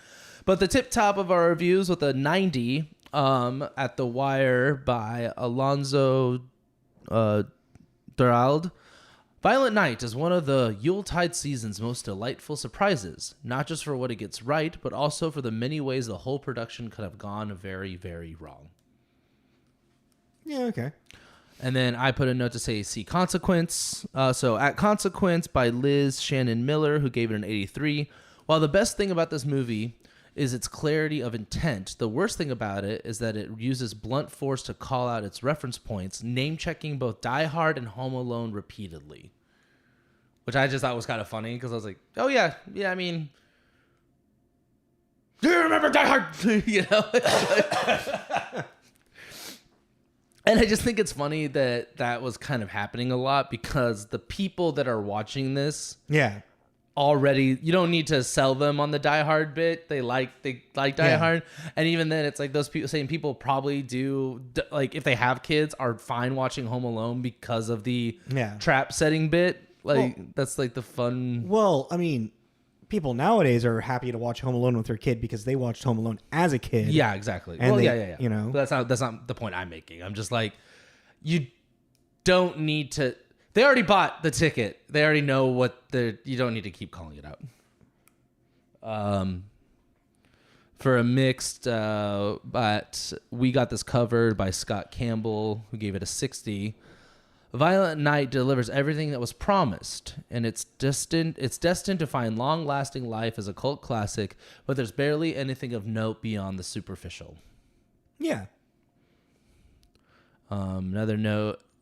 [SPEAKER 1] But the tip top of our reviews with a 90 at The Wire by Alonso Durald. Violent Night is one of the Yuletide season's most delightful surprises, not just for what it gets right, but also for the many ways the whole production could have gone very, very wrong.
[SPEAKER 2] Yeah, okay.
[SPEAKER 1] And then I put a note to say, see Consequence. So at Consequence by Liz Shannon Miller, who gave it an 83. While the best thing about this movie is its clarity of intent, the worst thing about it is that it uses blunt force to call out its reference points, name-checking both Die Hard and Home Alone repeatedly. Which I just thought was kind of funny, because I was like, oh yeah, I mean... Do you remember Die Hard? You know? And I just think it's funny that that was kind of happening a lot, because the people that are watching this...
[SPEAKER 2] Yeah.
[SPEAKER 1] Already, you don't need to sell them on the Die Hard bit. They like Die Hard, and even then, it's like those same people probably do, like, if they have kids, are fine watching Home Alone because of the trap setting bit. Like, that's like the fun.
[SPEAKER 2] Well, I mean, people nowadays are happy to watch Home Alone with their kid because they watched Home Alone as a kid.
[SPEAKER 1] Yeah, exactly.
[SPEAKER 2] And
[SPEAKER 1] well,
[SPEAKER 2] they,
[SPEAKER 1] yeah.
[SPEAKER 2] You know,
[SPEAKER 1] but that's not the point I'm making. I'm just like, you don't need to. They already bought the ticket. They already know what you don't need to keep calling it out. For a mixed, but we got this covered by Scott Campbell, who gave it a 60. Violent Night delivers everything that was promised, and it's destined to find long-lasting life as a cult classic, but there's barely anything of note beyond the superficial.
[SPEAKER 2] Yeah.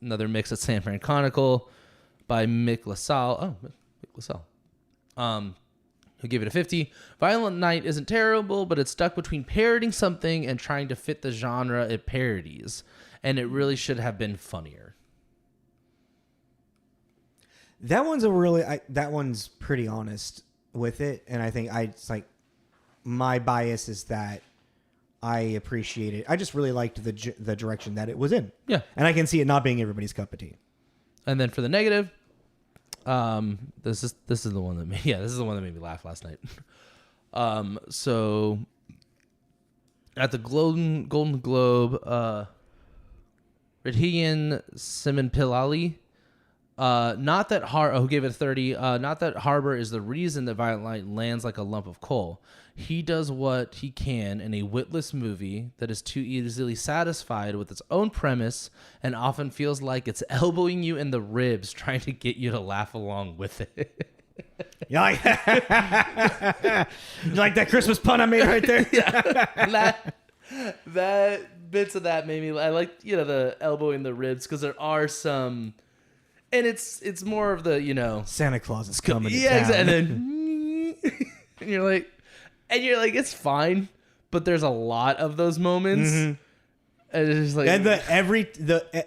[SPEAKER 1] Another mix at San Fran Chronicle by Mick LaSalle. Oh, Mick LaSalle. Who gave it a 50. Violent Night isn't terrible, but it's stuck between parroting something and trying to fit the genre it parodies. And it really should have been funnier.
[SPEAKER 2] That one's pretty honest with it. And I think it's like, my bias is that I appreciate it. I just really liked the direction that it was in.
[SPEAKER 1] Yeah.
[SPEAKER 2] And I can see it not being everybody's cup of tea. And
[SPEAKER 1] then for the negative, this is the one that made me laugh last night. So at the Golden Globe, Radhian Simonpillali, who gave it a 30, not that Harbour is the reason that Violent Night lands like a lump of coal. He does what he can in a witless movie that is too easily satisfied with its own premise and often feels like it's elbowing you in the ribs trying to get you to laugh along with it.
[SPEAKER 2] You like that Christmas pun I made right there?
[SPEAKER 1] Yeah. That bits of that made me... I like, the elbowing the ribs, because there are some... And it's more of the,
[SPEAKER 2] Santa Claus is coming to
[SPEAKER 1] town.
[SPEAKER 2] Exactly.
[SPEAKER 1] And then... and you're like, it's fine, but there's a lot of those moments. Mm-hmm. And it's just like,
[SPEAKER 2] and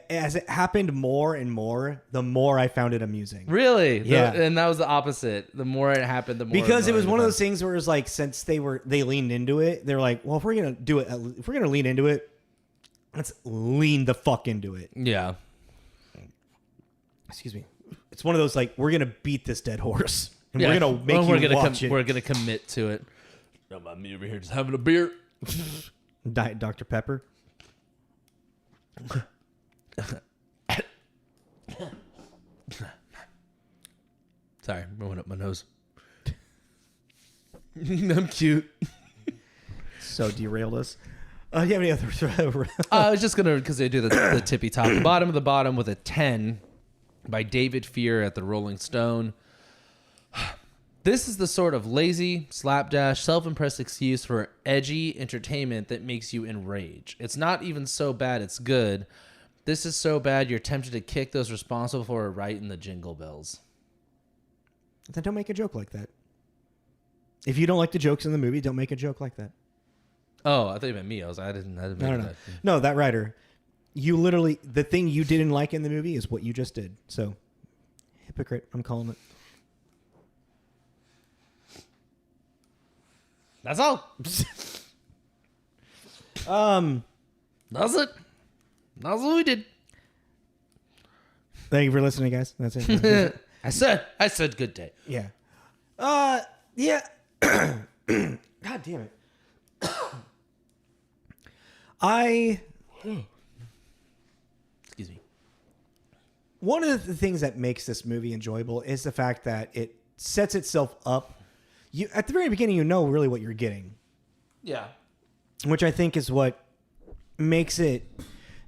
[SPEAKER 2] as it happened more and more, the more I found it amusing.
[SPEAKER 1] Really?
[SPEAKER 2] Yeah.
[SPEAKER 1] And that was the opposite. The more it happened, the more.
[SPEAKER 2] Because it was one of those things where it was like, since they leaned into it, they're like, well, if we're gonna lean into it, let's lean the fuck into it.
[SPEAKER 1] Yeah.
[SPEAKER 2] Excuse me. It's one of those, like, we're gonna beat this dead horse, and we're gonna make you watch it.
[SPEAKER 1] We're gonna commit to it. Don't mind me over here just having a beer.
[SPEAKER 2] Diet Dr. Pepper.
[SPEAKER 1] Sorry, I went up my nose. I'm cute.
[SPEAKER 2] So derailed us. Do you have any other?
[SPEAKER 1] I was just gonna, because they do the tippy top, the bottom of the bottom with a 10 by David Fear at the Rolling Stone. This is the sort of lazy, slapdash, self-impressed excuse for edgy entertainment that makes you enrage. It's not even so bad it's good. This is so bad you're tempted to kick those responsible for it right in the jingle bells.
[SPEAKER 2] Then don't make a joke like that. If you don't like the jokes in the movie, don't make a joke like that.
[SPEAKER 1] Oh, I thought you meant me. I didn't
[SPEAKER 2] No.
[SPEAKER 1] that.
[SPEAKER 2] No, that writer. You literally, the thing you didn't like in the movie is what you just did. So, hypocrite, I'm calling it.
[SPEAKER 1] That's all. That's it. That's what we did.
[SPEAKER 2] Thank you for listening, guys. That's it.
[SPEAKER 1] I said good day.
[SPEAKER 2] Yeah. Yeah. God damn it.
[SPEAKER 1] Excuse me.
[SPEAKER 2] One of the things that makes this movie enjoyable is the fact that it sets itself up. You at the very beginning, you know really what you're getting.
[SPEAKER 1] Yeah.
[SPEAKER 2] Which I think is what makes it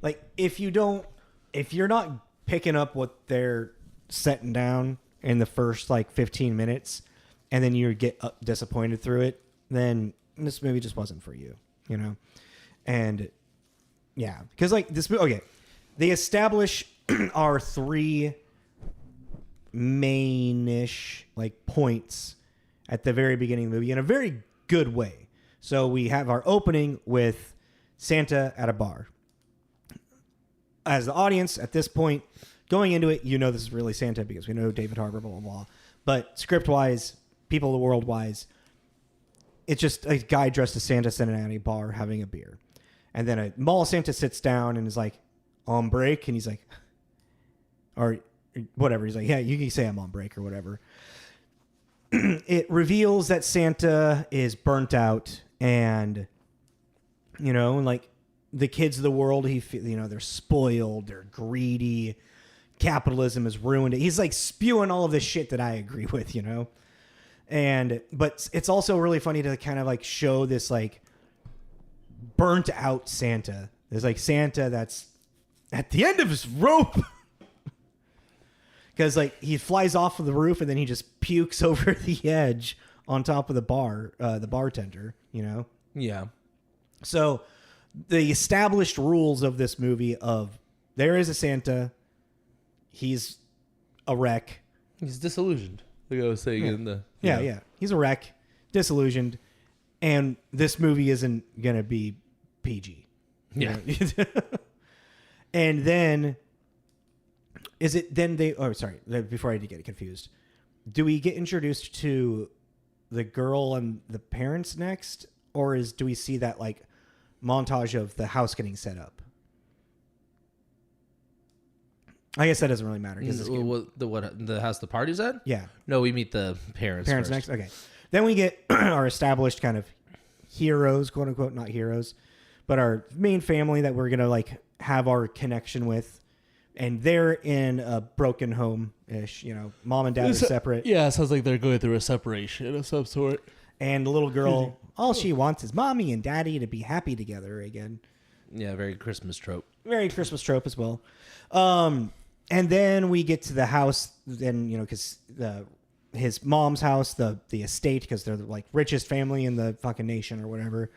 [SPEAKER 2] like if you're not picking up what they're setting down in the first like 15 minutes and then you get disappointed through it, then this movie just wasn't for you, you know? And yeah, because like this movie, okay, they establish our three main-ish like points at the very beginning of the movie in a very good way. So we have our opening with Santa at a bar. As the audience at this point, going into it, you know this is really Santa because we know David Harbour, blah, blah, blah. But script-wise, people of the world-wise, it's just a guy dressed as Santa sitting at a bar having a beer. And then a mall Santa sits down and is like, on break? And he's like, or whatever. He's like, yeah, you can say I'm on break or whatever. It reveals that Santa is burnt out and, you know, like the kids of the world, they're spoiled, they're greedy, capitalism has ruined it. He's like spewing all of this shit that I agree with, you know? But it's also really funny to kind of like show this like burnt out Santa. There's like Santa that's at the end of his rope. Because like he flies off of the roof and then he just pukes over the edge on top of the bartender, you know?
[SPEAKER 1] Yeah.
[SPEAKER 2] So the established rules of this movie of there is a Santa, he's a wreck.
[SPEAKER 1] He's disillusioned. Like I was saying in the...
[SPEAKER 2] Yeah. He's a wreck, disillusioned, and this movie isn't going to be PG.
[SPEAKER 1] Yeah.
[SPEAKER 2] And then... Is it then they... Oh, sorry. Before I get confused. Do we get introduced to the girl and the parents next? Or do we see that like montage of the house getting set up? I guess that doesn't really matter.
[SPEAKER 1] The house the party's at?
[SPEAKER 2] Yeah.
[SPEAKER 1] No, we meet the parents first.
[SPEAKER 2] Next? Okay. Then we get our established kind of heroes, quote unquote, not heroes, but our main family that we're going to like have our connection with. And they're in a broken home-ish, you know, mom and dad are separate.
[SPEAKER 1] Yeah, it sounds like they're going through a separation of some sort.
[SPEAKER 2] And the little girl, all she wants is mommy and daddy to be happy together again.
[SPEAKER 1] Yeah, very Christmas trope.
[SPEAKER 2] Very Christmas trope as well. And then we get to the house, then, you know, because his mom's house, the estate, because they're the like richest family in the fucking nation or whatever.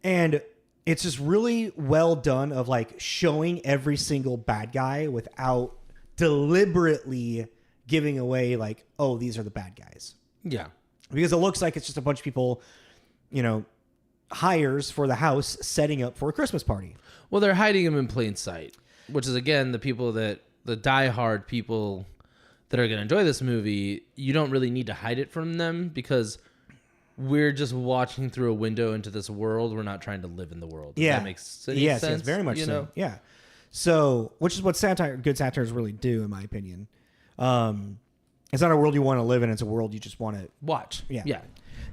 [SPEAKER 2] And it's just really well done of like showing every single bad guy without deliberately giving away like, oh, these are the bad guys.
[SPEAKER 1] Yeah.
[SPEAKER 2] Because it looks like it's just a bunch of people, you know, hires for the house setting up for a Christmas party.
[SPEAKER 1] Well, they're hiding them in plain sight, which is, again, the diehard people that are going to enjoy this movie. You don't really need to hide it from them because we're just watching through a window into this world. We're not trying to live in the world.
[SPEAKER 2] Yeah.
[SPEAKER 1] That makes any sense.
[SPEAKER 2] Yes, very much so.
[SPEAKER 1] Know?
[SPEAKER 2] Yeah. So, which is what good satires really do, in my opinion. It's not a world you want to live in. It's a world you just want to
[SPEAKER 1] watch. Yeah.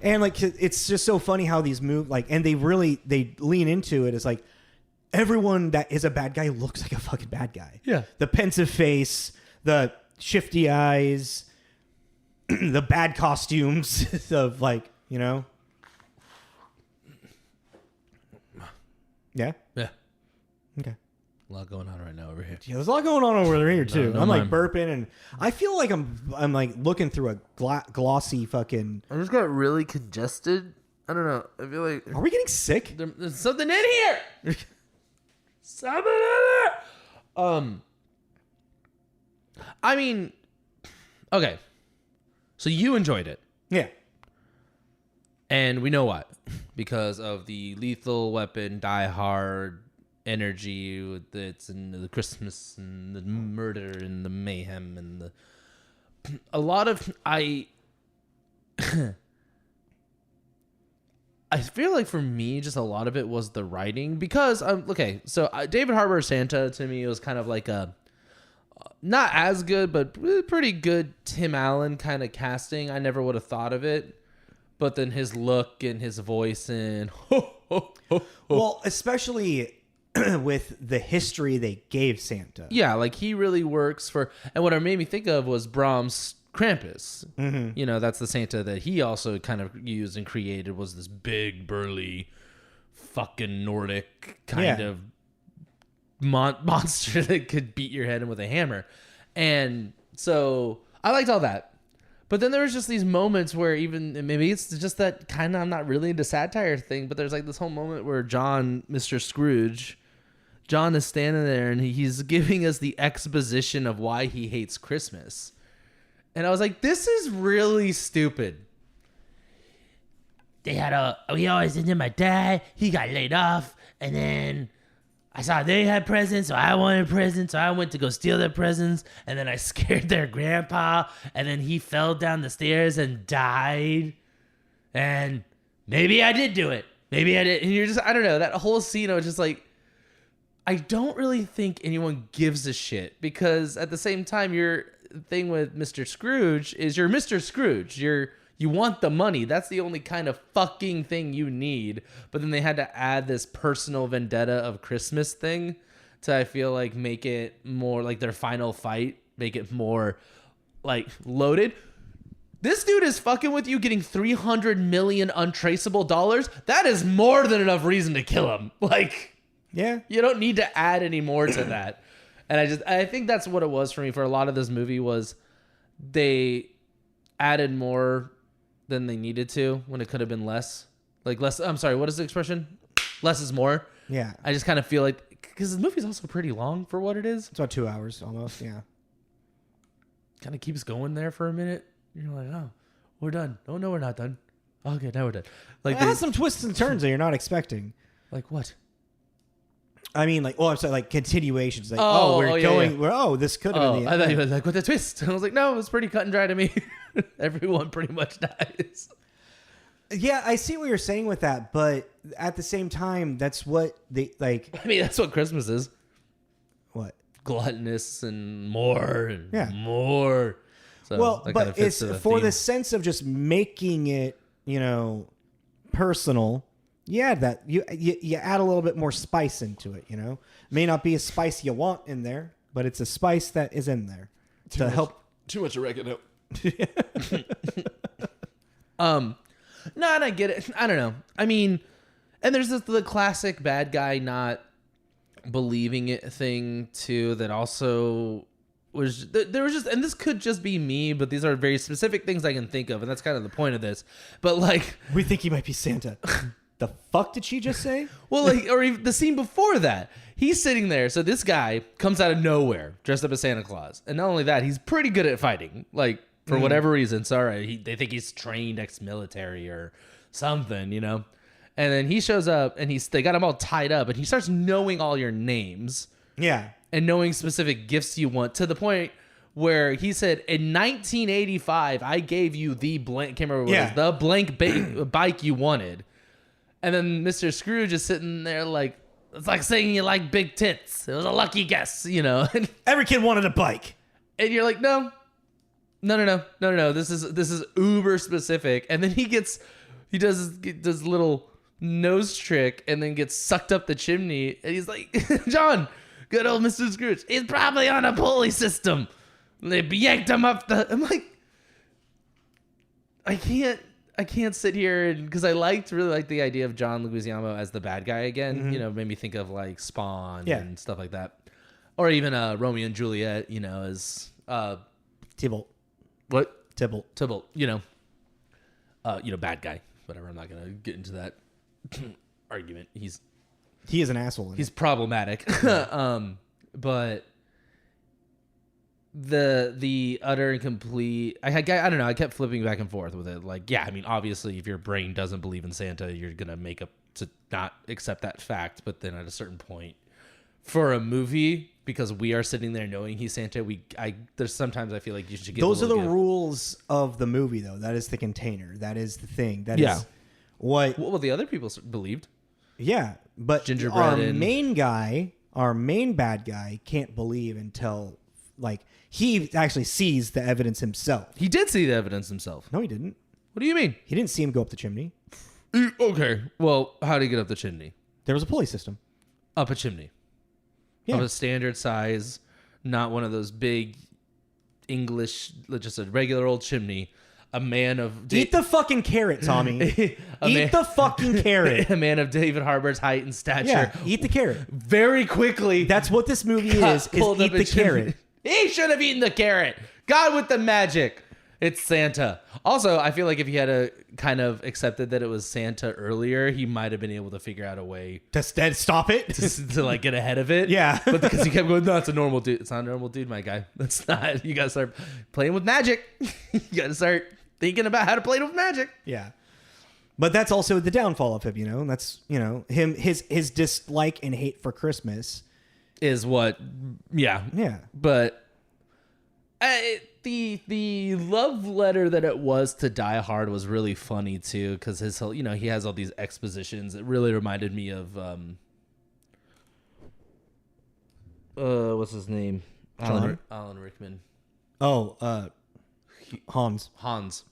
[SPEAKER 2] And like, it's just so funny how these move, like, and they lean into it. It's like everyone that is a bad guy looks like a fucking bad guy.
[SPEAKER 1] Yeah.
[SPEAKER 2] The pensive face, the shifty eyes, the bad costumes of like, you know. Yeah.
[SPEAKER 1] Yeah.
[SPEAKER 2] Okay.
[SPEAKER 1] A lot going on right now over here.
[SPEAKER 2] Yeah, there's a lot going on over here too.
[SPEAKER 1] No,
[SPEAKER 2] I'm like burping, and I feel like I'm like looking through a glossy fucking.
[SPEAKER 1] I just got really congested. I don't know. I feel like
[SPEAKER 2] are we getting sick?
[SPEAKER 1] There's something in here. Something in there. I mean, okay. So you enjoyed it.
[SPEAKER 2] Yeah.
[SPEAKER 1] And we know why. Because of the Lethal Weapon, Die Hard energy that's in the Christmas and the murder and the mayhem and a lot of I feel like for me, just a lot of it was the writing because okay, so David Harbour Santa to me was kind of like a not as good but pretty good Tim Allen kind of casting. I never would have thought of it, but then his look and his voice and
[SPEAKER 2] well, especially with the history they gave Santa.
[SPEAKER 1] Yeah, like he really works for. And what it made me think of was Brahms' Krampus.
[SPEAKER 2] Mm-hmm.
[SPEAKER 1] You know, that's the Santa that he also kind of used and created, was this big, burly, fucking Nordic kind of monster that could beat your head in with a hammer. And so I liked all that. But then there was just these moments where even, maybe it's just that kind of, I'm not really into satire thing, but there's like this whole moment where John, Mr. Scrooge, John is standing there and he's giving us the exposition of why he hates Christmas. And I was like, this is really stupid. We always did my dad, he got laid off, and then I saw they had presents, so I wanted presents, so I went to go steal their presents, and then I scared their grandpa, and then he fell down the stairs and died. And maybe I did do it. Maybe I did. And you're just, I don't know, that whole scene, I was just like, I don't really think anyone gives a shit, because at the same time, your thing with Mr. Scrooge is you're Mr. Scrooge. You want the money. That's the only kind of fucking thing you need. But then they had to add this personal vendetta of Christmas thing to, I feel like, make it more like their final fight, make it more like loaded. This dude is fucking with you, getting 300 million untraceable dollars. That is more than enough reason to kill him. Like,
[SPEAKER 2] yeah,
[SPEAKER 1] you don't need to add any more to that. And I think that's what it was for me for a lot of this movie, was they added more than they needed to when it could have been less. Like less, I'm sorry, what is the expression? Less is more.
[SPEAKER 2] Yeah.
[SPEAKER 1] I just kind of feel like, because the movie's also pretty long for what it is.
[SPEAKER 2] It's about 2 hours almost, yeah.
[SPEAKER 1] Kind of keeps going there for a minute. You're like, oh, we're done. Oh, no, we're not done. Okay, now we're done. Like,
[SPEAKER 2] it has some twists and turns that you're not expecting.
[SPEAKER 1] Like what?
[SPEAKER 2] I mean, like, I'm sorry, like continuations. Like, this could have been the end.
[SPEAKER 1] I thought you was like, what's a twist? And I was like, no, it's pretty cut and dry to me. Everyone pretty much dies.
[SPEAKER 2] Yeah, I see what you're saying with that, but at the same time, that's what they like.
[SPEAKER 1] I mean, that's what Christmas is.
[SPEAKER 2] What?
[SPEAKER 1] Gluttonous and more and more. So
[SPEAKER 2] well, but it's for the sense of just making it, personal. You add that. You add a little bit more spice into it. It may not be a spice you want in there, but it's a spice that is in there to help.
[SPEAKER 1] Too much oregano. No, and I get it. I don't know. I mean, and there's the classic bad guy not believing it thing too. That also was there was just, and this could just be me, but these are very specific things I can think of, and that's kind of the point of this. But like,
[SPEAKER 2] we think he might be Santa. The fuck did she just say?
[SPEAKER 1] Well, like, or even the scene before that, he's sitting there. So this guy comes out of nowhere dressed up as Santa Claus, and not only that, he's pretty good at fighting. Like, for whatever reason, they think he's trained ex-military or something, And then he shows up, and they got him all tied up, and he starts knowing all your names.
[SPEAKER 2] Yeah,
[SPEAKER 1] and knowing specific gifts you want, to the point where he said, in 1985, I gave you the blank. Can't remember what it was, the blank bike you wanted. And then Mr. Scrooge is sitting there like, it's like saying you like big tits. It was a lucky guess,
[SPEAKER 2] Every kid wanted a bike.
[SPEAKER 1] And you're like, no. This is uber specific. And then he does a little nose trick and then gets sucked up the chimney. And he's like, John, good old Mr. Scrooge, he's probably on a pulley system. They yanked him up I'm like, I can't sit here because I really liked the idea of John Leguizamo as the bad guy again.
[SPEAKER 2] Mm-hmm.
[SPEAKER 1] Made me think of like Spawn and stuff like that, or even Romeo and Juliet. As
[SPEAKER 2] Tybalt.
[SPEAKER 1] What?
[SPEAKER 2] Tybalt.
[SPEAKER 1] Bad guy. Whatever. I'm not gonna get into that argument. He
[SPEAKER 2] is an asshole.
[SPEAKER 1] He's problematic. But the utter and complete. I don't know. I kept flipping back and forth with it. Like, yeah, I mean, obviously, if your brain doesn't believe in Santa, you're gonna make up to not accept that fact. But then at a certain point, for a movie, because we are sitting there knowing he's Santa, there's sometimes I feel like you should give.
[SPEAKER 2] Those are the rules of the movie, though. That is the container. That is the thing. That is what.
[SPEAKER 1] Well, the other people believed.
[SPEAKER 2] Yeah, but
[SPEAKER 1] Gingerbread
[SPEAKER 2] our main bad guy can't believe until like he actually sees the evidence himself.
[SPEAKER 1] He did see the evidence himself.
[SPEAKER 2] No, he didn't.
[SPEAKER 1] What do you mean?
[SPEAKER 2] He didn't see him go up the chimney.
[SPEAKER 1] Okay. Well, how did he get up the chimney?
[SPEAKER 2] There was a pulley system.
[SPEAKER 1] Up a chimney.
[SPEAKER 2] Yeah.
[SPEAKER 1] Of a standard size, not one of those big English, just a regular old chimney. A man of...
[SPEAKER 2] Eat the fucking carrot, Tommy. Eat the fucking carrot.
[SPEAKER 1] A man of David Harbour's height and stature.
[SPEAKER 2] Yeah, eat the carrot.
[SPEAKER 1] Very quickly.
[SPEAKER 2] That's what this movie is eat the carrot.
[SPEAKER 1] He should have eaten the carrot. God with the magic. It's Santa. Also, I feel like if he had a kind of accepted that it was Santa earlier, he might have been able to figure out a way
[SPEAKER 2] to stop it,
[SPEAKER 1] to like get ahead of it.
[SPEAKER 2] Yeah,
[SPEAKER 1] but because he kept going, no, it's a normal dude. It's not a normal dude, my guy. That's not. You gotta start playing with magic. You gotta start thinking about how to play with magic.
[SPEAKER 2] Yeah, but that's also the downfall of him. You know, that's him. His dislike and hate for Christmas
[SPEAKER 1] is what. Yeah,
[SPEAKER 2] yeah,
[SPEAKER 1] but. The love letter that it was to Die Hard was really funny too, because his he has all these expositions. It really reminded me of what's his name? Alan Rickman.
[SPEAKER 2] Oh, Hans.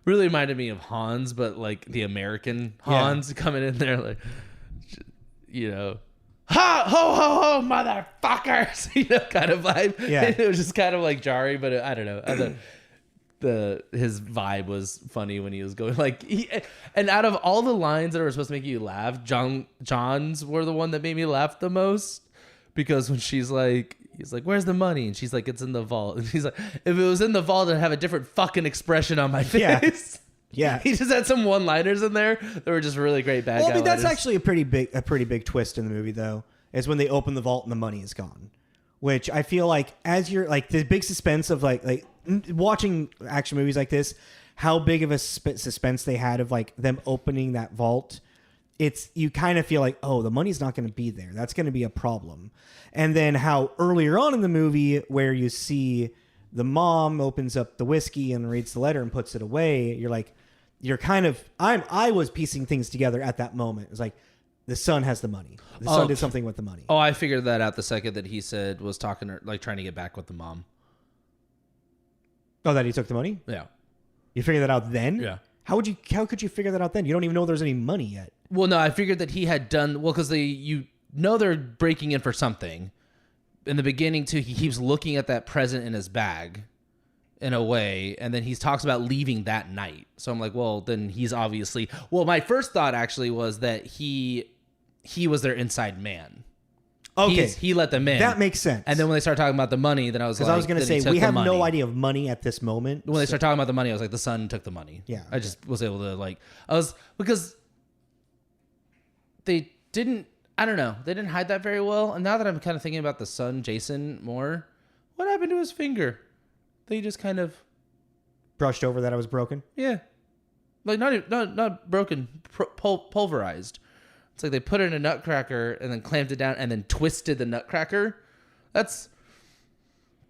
[SPEAKER 1] Really reminded me of Hans, but like the American Hans coming in there, like ha ho ho ho motherfuckers, kind of vibe.
[SPEAKER 2] Yeah,
[SPEAKER 1] it was just kind of like jarring, but I don't know. I thought his vibe was funny when he was going and out of all the lines that were supposed to make you laugh, John's were the one that made me laugh the most, because when he's like, where's the money? And she's like, it's in the vault. And he's like, if it was in the vault, I'd have a different fucking expression on my face.
[SPEAKER 2] Yeah,
[SPEAKER 1] he just had some one-liners in there that were just really great bad guy.
[SPEAKER 2] Well, I mean, that's actually a pretty big twist in the movie, though, is when they open the vault and the money is gone. Which I feel like, as you're like the big suspense of like watching action movies like this, how big of a suspense they had of like them opening that vault. You kind of feel like, oh, the money's not going to be there. That's going to be a problem. And then how earlier on in the movie, where you see the mom opens up the whiskey and reads the letter and puts it away, you're kind of, I was piecing things together at that moment. It's like, the son has the money. The son did something with the money.
[SPEAKER 1] Oh, I figured that out the second that he said was talking to, like, trying to get back with the mom.
[SPEAKER 2] Oh, that he took the money?
[SPEAKER 1] Yeah.
[SPEAKER 2] You figured that out then?
[SPEAKER 1] Yeah.
[SPEAKER 2] How could you figure that out then? You don't even know there's any money yet.
[SPEAKER 1] Well, no, I figured that he had done, because they're breaking in for something. In the beginning, too, he keeps looking at that present in his bag in a way, and then he talks about leaving that night. So I'm like, well, then he's obviously... Well, my first thought actually was that he was their inside man.
[SPEAKER 2] Okay.
[SPEAKER 1] He let them in.
[SPEAKER 2] That makes sense.
[SPEAKER 1] And then when they start talking about the money, then I was like... Because
[SPEAKER 2] I was going to say, we have no idea of money at this moment.
[SPEAKER 1] When they start talking about the money, I was like, the son took the money.
[SPEAKER 2] Yeah.
[SPEAKER 1] I just was able to because they didn't... I don't know. They didn't hide that very well. And now that I'm kind of thinking about the son, Jason, more, what happened to his finger? They just kind of
[SPEAKER 2] brushed over that it was broken.
[SPEAKER 1] Yeah, like not broken, pulverized. It's like they put it in a nutcracker and then clamped it down and then twisted the nutcracker. That's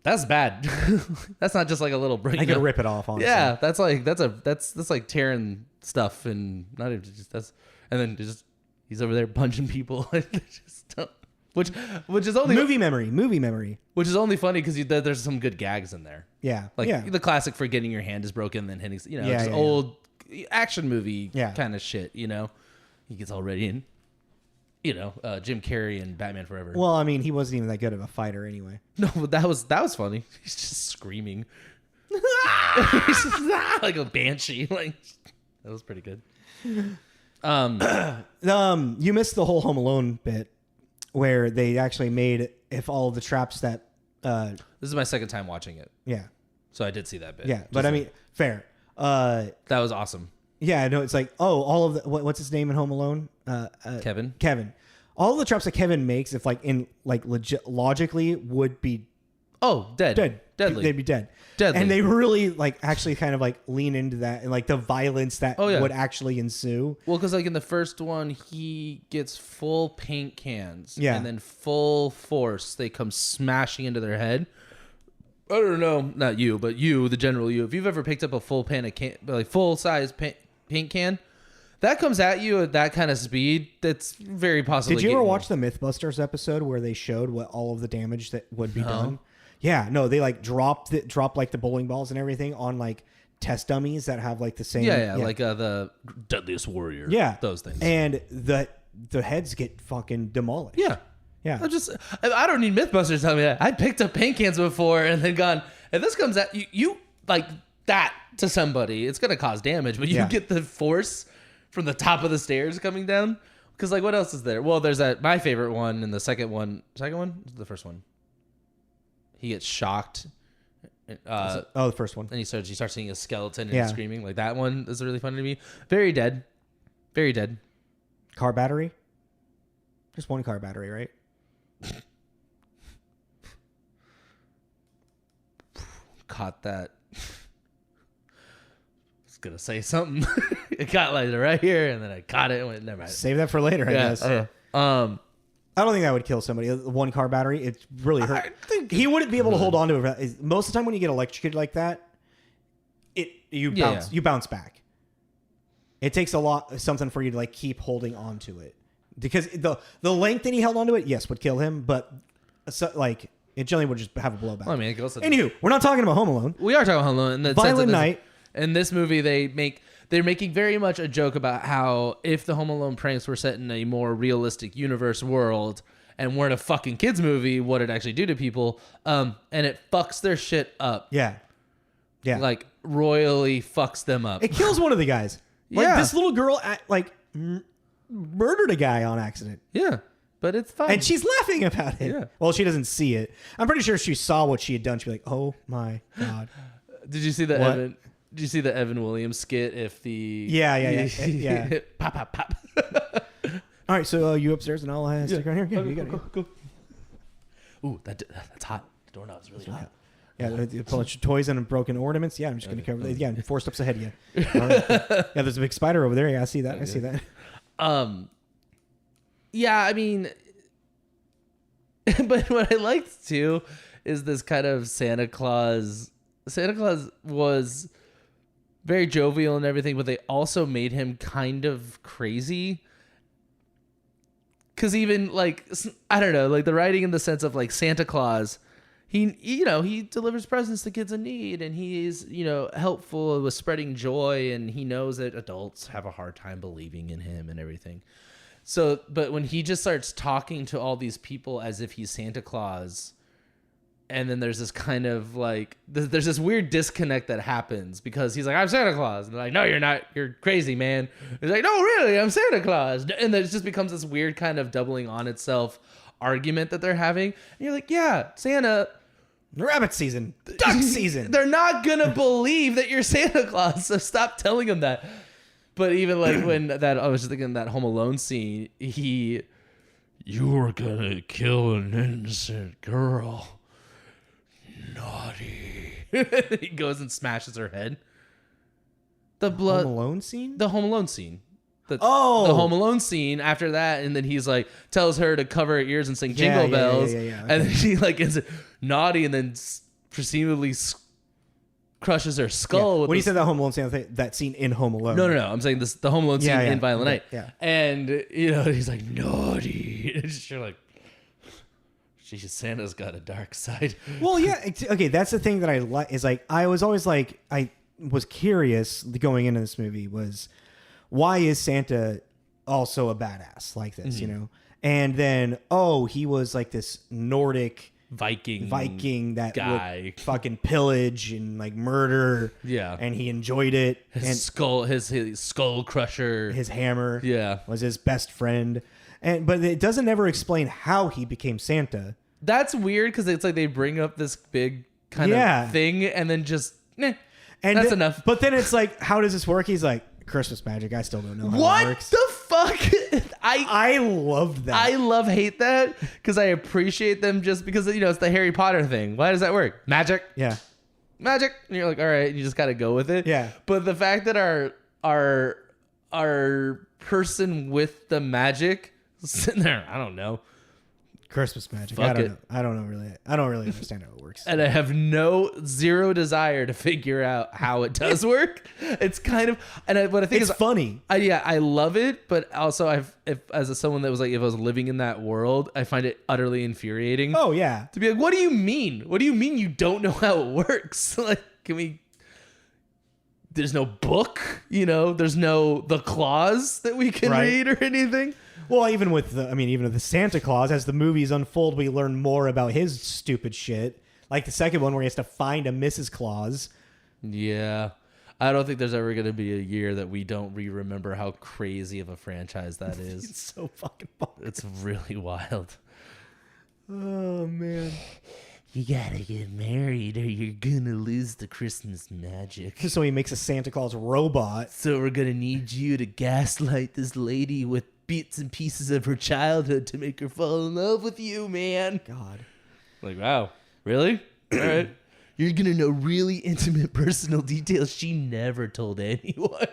[SPEAKER 1] bad. That's not just like a little break.
[SPEAKER 2] I could rip it off. Honestly.
[SPEAKER 1] Yeah, that's like tearing stuff and not even just that's. And then just he's over there punching people. Just don't. Which is only
[SPEAKER 2] movie memory.
[SPEAKER 1] Which is only funny because there's some good gags in there.
[SPEAKER 2] Yeah,
[SPEAKER 1] like the classic forgetting your hand is broken, and then hitting. Old action movie kind of shit. He gets all ready in. Jim Carrey and Batman Forever.
[SPEAKER 2] Well, I mean, he wasn't even that good of a fighter anyway.
[SPEAKER 1] No, but that was funny. He's just screaming, like a banshee. Like that was pretty good.
[SPEAKER 2] You missed the whole Home Alone bit, where they actually made all of the traps that...
[SPEAKER 1] this is my second time watching it.
[SPEAKER 2] Yeah.
[SPEAKER 1] So I did see that bit.
[SPEAKER 2] Yeah, but I mean, fair.
[SPEAKER 1] That was awesome.
[SPEAKER 2] Yeah, no, it's like, all of the... What's his name in Home Alone?
[SPEAKER 1] Kevin.
[SPEAKER 2] Kevin. All of the traps that Kevin makes, if logically, would be...
[SPEAKER 1] Oh, dead. Deadly.
[SPEAKER 2] They'd be dead.
[SPEAKER 1] Deadly.
[SPEAKER 2] And they really like actually kind of like lean into that and like the violence that would actually ensue.
[SPEAKER 1] Well, because like in the first one, he gets full paint cans.
[SPEAKER 2] Yeah.
[SPEAKER 1] And then full force, they come smashing into their head. I don't know, not you, but you, the general you. If you've ever picked up a full full size paint can, that comes at you at that kind of speed. That's very possible.
[SPEAKER 2] Did you ever watch the Mythbusters episode where they showed what all of the damage that would be done? Yeah, no, they like drop like the bowling balls and everything on like test dummies that have like the same.
[SPEAKER 1] Yeah. Like the Deadliest Warrior.
[SPEAKER 2] Yeah,
[SPEAKER 1] those things.
[SPEAKER 2] And the heads get fucking demolished.
[SPEAKER 1] Yeah. I don't need Mythbusters to tell me that. I picked up paint cans before and then gone, if this comes at you like that to somebody, it's gonna cause damage. But you get the force from the top of the stairs coming down. Because like, what else is there? Well, there's my favorite one and the second one. The first one. He gets shocked.
[SPEAKER 2] The first one.
[SPEAKER 1] And he starts seeing a skeleton and screaming. Like that one is really funny to me. Very dead. Very dead.
[SPEAKER 2] Car battery? Just one car battery, right?
[SPEAKER 1] Caught that. I was going to say something. It got like right here and then I caught it and went, never mind.
[SPEAKER 2] Save that for later, I guess. I don't think that would kill somebody. One car battery, it really hurt. I think he wouldn't be able to hold on to it. Most of the time when you get electrocuted like that, you bounce back. It takes something for you to like keep holding on to it. Because the length that he held onto it, yes, would kill him, but like it generally would just have a blowback.
[SPEAKER 1] Well, I mean, it goes.
[SPEAKER 2] Anywho, we're not talking about Home Alone.
[SPEAKER 1] We are talking about Home Alone. In the
[SPEAKER 2] Violent Night.
[SPEAKER 1] In this movie, they're making very much a joke about how if the Home Alone pranks were set in a more realistic universe world and weren't a fucking kids movie, what it actually do to people, and it fucks their shit up.
[SPEAKER 2] Yeah.
[SPEAKER 1] Like royally fucks them up.
[SPEAKER 2] It kills one of the guys. Like this little girl murdered a guy on accident.
[SPEAKER 1] Yeah, but it's fine.
[SPEAKER 2] And she's laughing about it.
[SPEAKER 1] Yeah.
[SPEAKER 2] Well, she doesn't see it. I'm pretty sure she saw what she had done. She'd be like, oh my God.
[SPEAKER 1] Did you see the Evan? Did you see the Evan Williams skit? If the
[SPEAKER 2] yeah.
[SPEAKER 1] pop.
[SPEAKER 2] All right, so you upstairs and I'll stick around here. Yeah, you got it.
[SPEAKER 1] Go. Ooh, that's hot. The doorknob's really hot.
[SPEAKER 2] Yeah, a bunch of toys and broken ornaments. Yeah, I'm just going to cover that. Yeah, 4 steps ahead of you. Right. Yeah, there's a big spider over there. Yeah, I see that. I see that.
[SPEAKER 1] Yeah, I mean, but what I liked too is this kind of Santa Claus. Santa Claus was very jovial and everything, but they also made him kind of crazy. Because even like, I don't know, like the writing in the sense of like Santa Claus, he delivers presents to kids in need, and he's, helpful with spreading joy, and he knows that adults have a hard time believing in him and everything. So, but when he just starts talking to all these people as if he's Santa Claus, and then there's this kind of like, there's this weird disconnect that happens because he's like, I'm Santa Claus. And they're like, no, you're not. You're crazy, man. He's like, no, really, I'm Santa Claus. And then it just becomes this weird kind of doubling on itself argument that they're having. And you're like, yeah, Santa.
[SPEAKER 2] Rabbit season. Duck season.
[SPEAKER 1] They're not going to believe that you're Santa Claus. So stop telling them that. But even like I was just thinking that Home Alone scene, you're going to kill an innocent girl. Naughty. He goes and smashes her head. The blood.
[SPEAKER 2] Home Alone scene?
[SPEAKER 1] The Home Alone scene. The Home Alone scene after that, and then he's like tells her to cover her ears and sing Jingle Bells.
[SPEAKER 2] Yeah.
[SPEAKER 1] And then she like is naughty and then presumably crushes her skull.
[SPEAKER 2] When you said that Home Alone scene, that scene in Home Alone.
[SPEAKER 1] No. I'm saying the Home Alone scene in Violent Night.
[SPEAKER 2] Yeah.
[SPEAKER 1] And he's like naughty. And you're like, Santa's got a dark side.
[SPEAKER 2] Well, yeah. Okay, that's the thing that I like. Is like I was always like I was curious going into this movie was why is Santa also a badass like this, And then he was like this Nordic Viking that
[SPEAKER 1] guy
[SPEAKER 2] would fucking pillage and like murder.
[SPEAKER 1] Yeah,
[SPEAKER 2] and he enjoyed it.
[SPEAKER 1] His skull crusher,
[SPEAKER 2] his hammer.
[SPEAKER 1] Yeah,
[SPEAKER 2] was his best friend. But it doesn't ever explain how he became Santa.
[SPEAKER 1] That's weird because it's like they bring up this big kind of thing and then just and that's enough.
[SPEAKER 2] But then it's like, how does this work? He's like, Christmas magic. I still don't know how it works.
[SPEAKER 1] What the fuck?
[SPEAKER 2] I love that.
[SPEAKER 1] I hate that because I appreciate them just because, it's the Harry Potter thing. Why does that work? Magic.
[SPEAKER 2] Yeah.
[SPEAKER 1] Magic. And you're like, all right, you just got to go with it.
[SPEAKER 2] Yeah.
[SPEAKER 1] But the fact that our person with the magic sitting there, I don't know.
[SPEAKER 2] Christmas magic.
[SPEAKER 1] Fuck
[SPEAKER 2] I don't
[SPEAKER 1] it.
[SPEAKER 2] know. I don't really understand how it works.
[SPEAKER 1] And I have zero desire to figure out how it does work. It's kind of, what I think
[SPEAKER 2] it's funny.
[SPEAKER 1] I love it, but also as someone that was like, if I was living in that world, I find it utterly infuriating.
[SPEAKER 2] Oh yeah.
[SPEAKER 1] To be like, what do you mean? What do you mean you don't know how it works? Like, there's no book, there's no the clause that we can read or anything.
[SPEAKER 2] Well, even with the Santa Claus, as the movies unfold, we learn more about his stupid shit. Like the second one where he has to find a Mrs. Claus.
[SPEAKER 1] Yeah. I don't think there's ever going to be a year that we don't remember how crazy of a franchise that is.
[SPEAKER 2] It's so fucking fun.
[SPEAKER 1] It's really wild.
[SPEAKER 2] Oh, man.
[SPEAKER 1] You gotta get married or you're gonna lose the Christmas magic.
[SPEAKER 2] So he makes a Santa Claus robot.
[SPEAKER 1] So we're gonna need you to gaslight this lady with bits and pieces of her childhood to make her fall in love with you, man.
[SPEAKER 2] God.
[SPEAKER 1] Like, wow. Really? All right. You're gonna know really intimate personal details she never told anyone.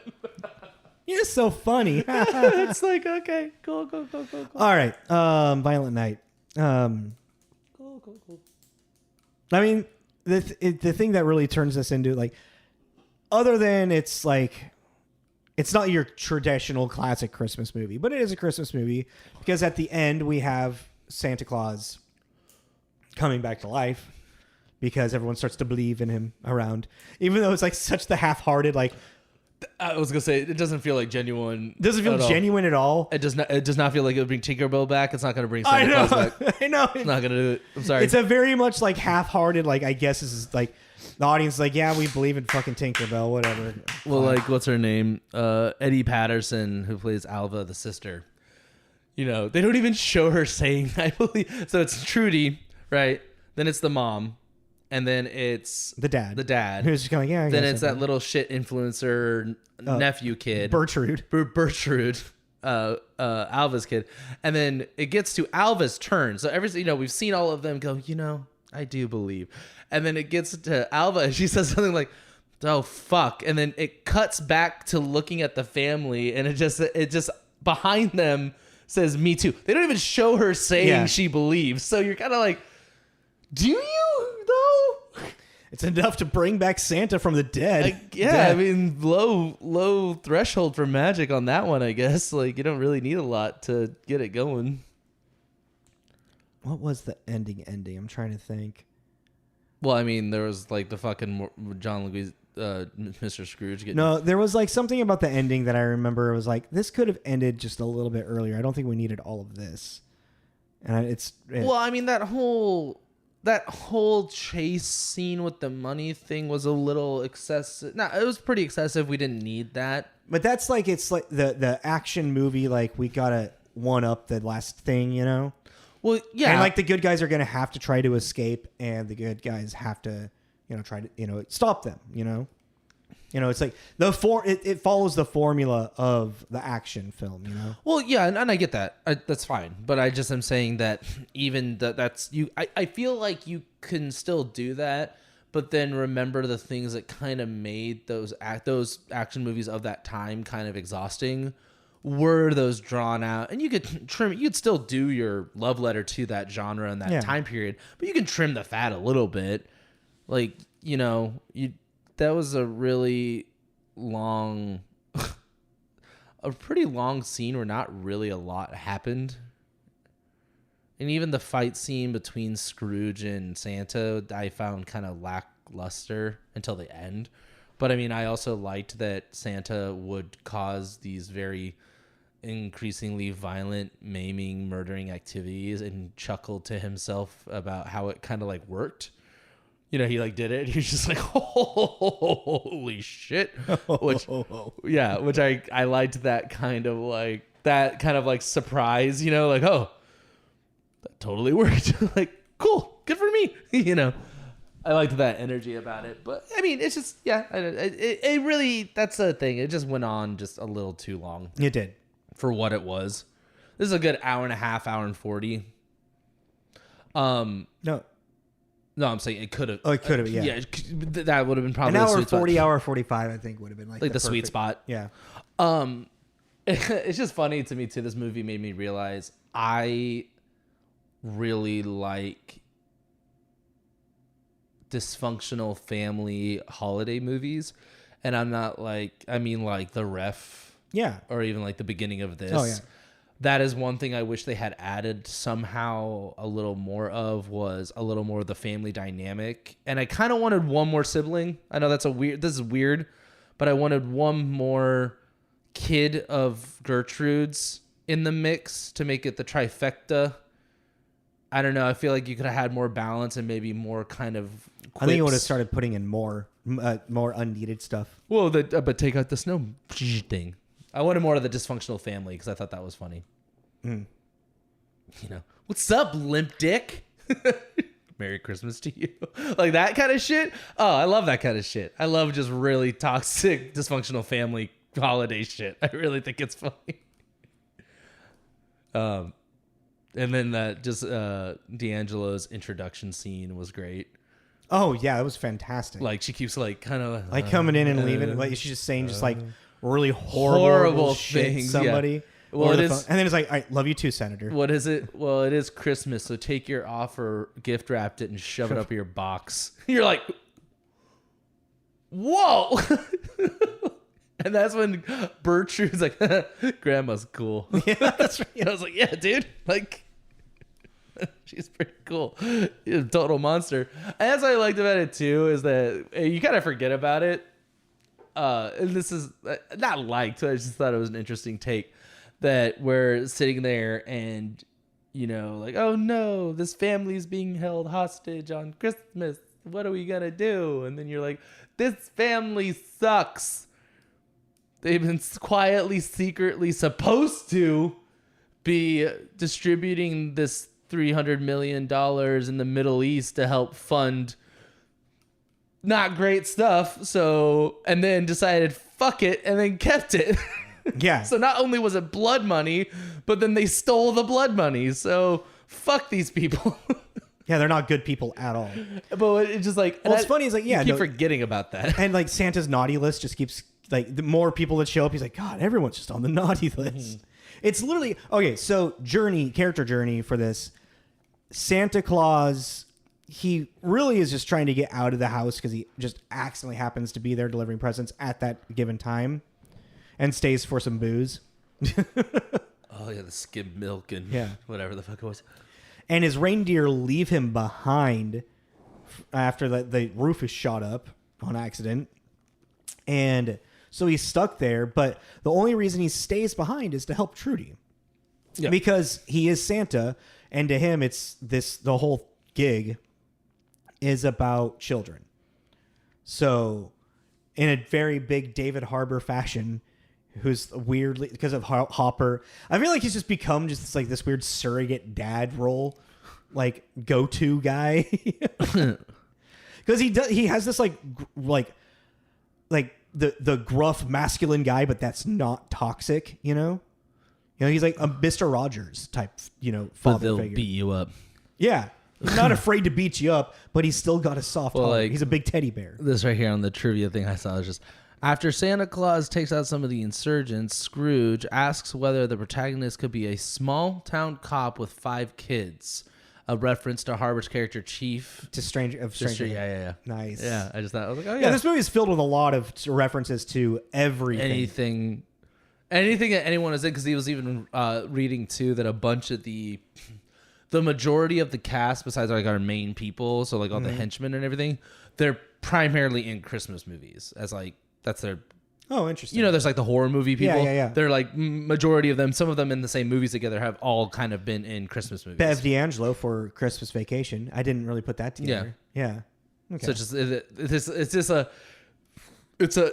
[SPEAKER 2] You're so funny.
[SPEAKER 1] It's like, okay, cool.
[SPEAKER 2] All right. Violent Night.
[SPEAKER 1] Cool.
[SPEAKER 2] I mean, the thing that really turns this into, like, other than it's not your traditional classic Christmas movie, but it is a Christmas movie because at the end we have Santa Claus coming back to life because everyone starts to believe in him around, even though it's like such the half-hearted, like,
[SPEAKER 1] I was gonna say it doesn't feel like genuine.
[SPEAKER 2] Doesn't feel genuine at all.
[SPEAKER 1] It does not. It does not feel like it would bring Tinkerbell back. It's not gonna bring Santa Claus back.
[SPEAKER 2] I know.
[SPEAKER 1] It's not gonna do it. I'm sorry.
[SPEAKER 2] It's a very much like half-hearted. Like, I guess this is like the audience is like, yeah, we believe in fucking Tinkerbell, whatever.
[SPEAKER 1] Well, like, what's her name? Eddie Patterson, who plays Alva, the sister. They don't even show her saying I believe. So it's Trudy, right? Then it's the mom. And then it's
[SPEAKER 2] the dad.
[SPEAKER 1] Who's
[SPEAKER 2] just going, yeah.
[SPEAKER 1] Then it's that little shit influencer nephew kid.
[SPEAKER 2] Bertrude.
[SPEAKER 1] Alva's kid. And then it gets to Alva's turn. So we've seen all of them go, I do believe. And then it gets to Alva and she says something like, oh, fuck. And then it cuts back to looking at the family and it just behind them says, me too. They don't even show her saying she believes. So you're kind of like, do you though?
[SPEAKER 2] It's enough to bring back Santa from the dead.
[SPEAKER 1] I mean, low threshold for magic on that one, I guess. Like, you don't really need a lot to get it going.
[SPEAKER 2] What was the ending? I'm trying to think.
[SPEAKER 1] Well, I mean, there was like the fucking John Leguizamo, Mr. Scrooge getting...
[SPEAKER 2] No, there was like something about the ending that I remember. It was like, this could have ended just a little bit earlier. I don't think we needed all of this. And
[SPEAKER 1] well, I mean, that whole chase scene with the money thing was a little excessive. No, it was pretty excessive. We didn't need that.
[SPEAKER 2] But that's like, it's like the action movie, like, we gotta one up the last thing,
[SPEAKER 1] Well, yeah.
[SPEAKER 2] And like the good guys are gonna have to try to escape, and the good guys have to, try to, stop them, It's like it follows the formula of the action film,
[SPEAKER 1] Well, yeah, and I get that. That's fine. But I just am saying that even that's you. I feel like you can still do that, but then remember the things that kind of made those action movies of that time kind of exhausting were those drawn out. And you could trim. You'd still do your love letter to that genre and that time period, but you can trim the fat a little bit. Like, that was a really long, a pretty long scene where not really a lot happened. And even the fight scene between Scrooge and Santa, I found kind of lackluster until the end. But I mean, I also liked that Santa would cause these very increasingly violent, maiming, murdering activities and chuckled to himself about how it kind of like worked. He like did it. He was just like, holy shit. Which I liked that kind of like surprise, like, oh, that totally worked. Like, cool, good for me. I liked that energy about it. But I mean, it's just, it really, that's the thing. It just went on just a little too long.
[SPEAKER 2] It did.
[SPEAKER 1] for what it was. This is a good hour and a half, hour and 40.
[SPEAKER 2] No,
[SPEAKER 1] I'm saying it could have.
[SPEAKER 2] Oh, it could have. Yeah.
[SPEAKER 1] Yeah, that would have been probably
[SPEAKER 2] an
[SPEAKER 1] the
[SPEAKER 2] hour
[SPEAKER 1] sweet
[SPEAKER 2] 40,
[SPEAKER 1] spot.
[SPEAKER 2] hour 45. I think would have been like
[SPEAKER 1] the sweet spot.
[SPEAKER 2] Yeah.
[SPEAKER 1] It's just funny to me too. This movie made me realize I really like dysfunctional family holiday movies, and I'm not like, I mean like The Ref, or even like the beginning of this.
[SPEAKER 2] Oh yeah.
[SPEAKER 1] That is one thing I wish they had added somehow a little more of, was a little more of the family dynamic. And I kind of wanted one more sibling. I know this is weird, but I wanted one more kid of Gertrude's in the mix to make it the trifecta. I don't know. I feel like you could have had more balance and maybe more kind of quips.
[SPEAKER 2] I think it would have started putting in more unneeded stuff.
[SPEAKER 1] Well, but take out the snow thing. I wanted more of the dysfunctional family because I thought that was funny. You know, what's up, limp dick? Merry Christmas to you. Like that kind of shit. Oh, I love that kind of shit. I love just really toxic, dysfunctional family holiday shit. I really think it's funny. And then that just D'Angelo's introduction scene was great.
[SPEAKER 2] Oh yeah, it was fantastic.
[SPEAKER 1] Like she keeps like kind of
[SPEAKER 2] like coming in and leaving. Like she's just saying just like really horrible
[SPEAKER 1] things.
[SPEAKER 2] Shit, somebody.
[SPEAKER 1] Yeah. Well, it is,
[SPEAKER 2] and then it's like, I love you too, Senator.
[SPEAKER 1] What is it? Well, it is Christmas, so take your offer, gift wrapped it, and shove it up your box. You're like, whoa. And that's when Bertrude's like, Grandma's cool.
[SPEAKER 2] Yeah, that's right.
[SPEAKER 1] I was like, yeah, dude. Like, she's pretty cool. She's a total monster. And that's what I liked about it, too, is that you kind of forget about it. And this is not liked, I just thought it was an interesting take. That we're sitting there and, you know, like, oh no, this family's being held hostage on Christmas. What are we going to do? And then you're like, this family sucks. They've been quietly, secretly supposed to be distributing this $300 million in the Middle East to help fund not great stuff. So, and then decided, fuck it, and then kept it.
[SPEAKER 2] Yeah.
[SPEAKER 1] So not only was it blood money, but then they stole the blood money. So fuck these people.
[SPEAKER 2] Yeah, they're not good people at all.
[SPEAKER 1] But it's just like,
[SPEAKER 2] well, what's funny is like, yeah,
[SPEAKER 1] you keep forgetting about that.
[SPEAKER 2] And like Santa's naughty list just keeps like the more people that show up, he's like, God, everyone's just on the naughty list. It's literally okay. So character journey for this Santa Claus, he really is just trying to get out of the house because he just accidentally happens to be there delivering presents at that given time. And stays for some booze.
[SPEAKER 1] Oh, yeah, the skim milk and whatever the fuck it was.
[SPEAKER 2] And his reindeer leave him behind after the roof is shot up on accident. And so he's stuck there. But the only reason he stays behind is to help Trudy. Yeah. Because he is Santa. And to him, it's the whole gig is about children. So in a very big David Harbour fashion, who's weirdly, because of Hopper, I feel like he's just become just this weird surrogate dad role, like go-to guy. Because he has this like the gruff masculine guy, but that's not toxic, you know. He's like a Mr. Rogers type, father
[SPEAKER 1] they'll
[SPEAKER 2] figure.
[SPEAKER 1] Beat you up.
[SPEAKER 2] Yeah, he's not afraid to beat you up, but he's still got a soft heart. Like, he's a big teddy bear.
[SPEAKER 1] This right here on the trivia thing I saw is just, after Santa Claus takes out some of the insurgents, Scrooge asks whether the protagonist could be a small-town cop with 5 kids, a reference to Harbour's character Chief.
[SPEAKER 2] To Stranger.
[SPEAKER 1] Yeah.
[SPEAKER 2] Nice.
[SPEAKER 1] Yeah, I was like, oh yeah.
[SPEAKER 2] Yeah, this movie is filled with a lot of references to everything.
[SPEAKER 1] Anything that anyone is in, because he was even reading, too, that a bunch of the majority of the cast, besides like our main people, so like all the henchmen and everything, they're primarily in Christmas movies as like, that's their...
[SPEAKER 2] Oh, interesting.
[SPEAKER 1] There's like the horror movie people.
[SPEAKER 2] Yeah.
[SPEAKER 1] They're like, majority of them, some of them in the same movies together, have all kind of been in Christmas movies.
[SPEAKER 2] Bev D'Angelo for Christmas Vacation. I didn't really put that together. Yeah. Okay.
[SPEAKER 1] So it's a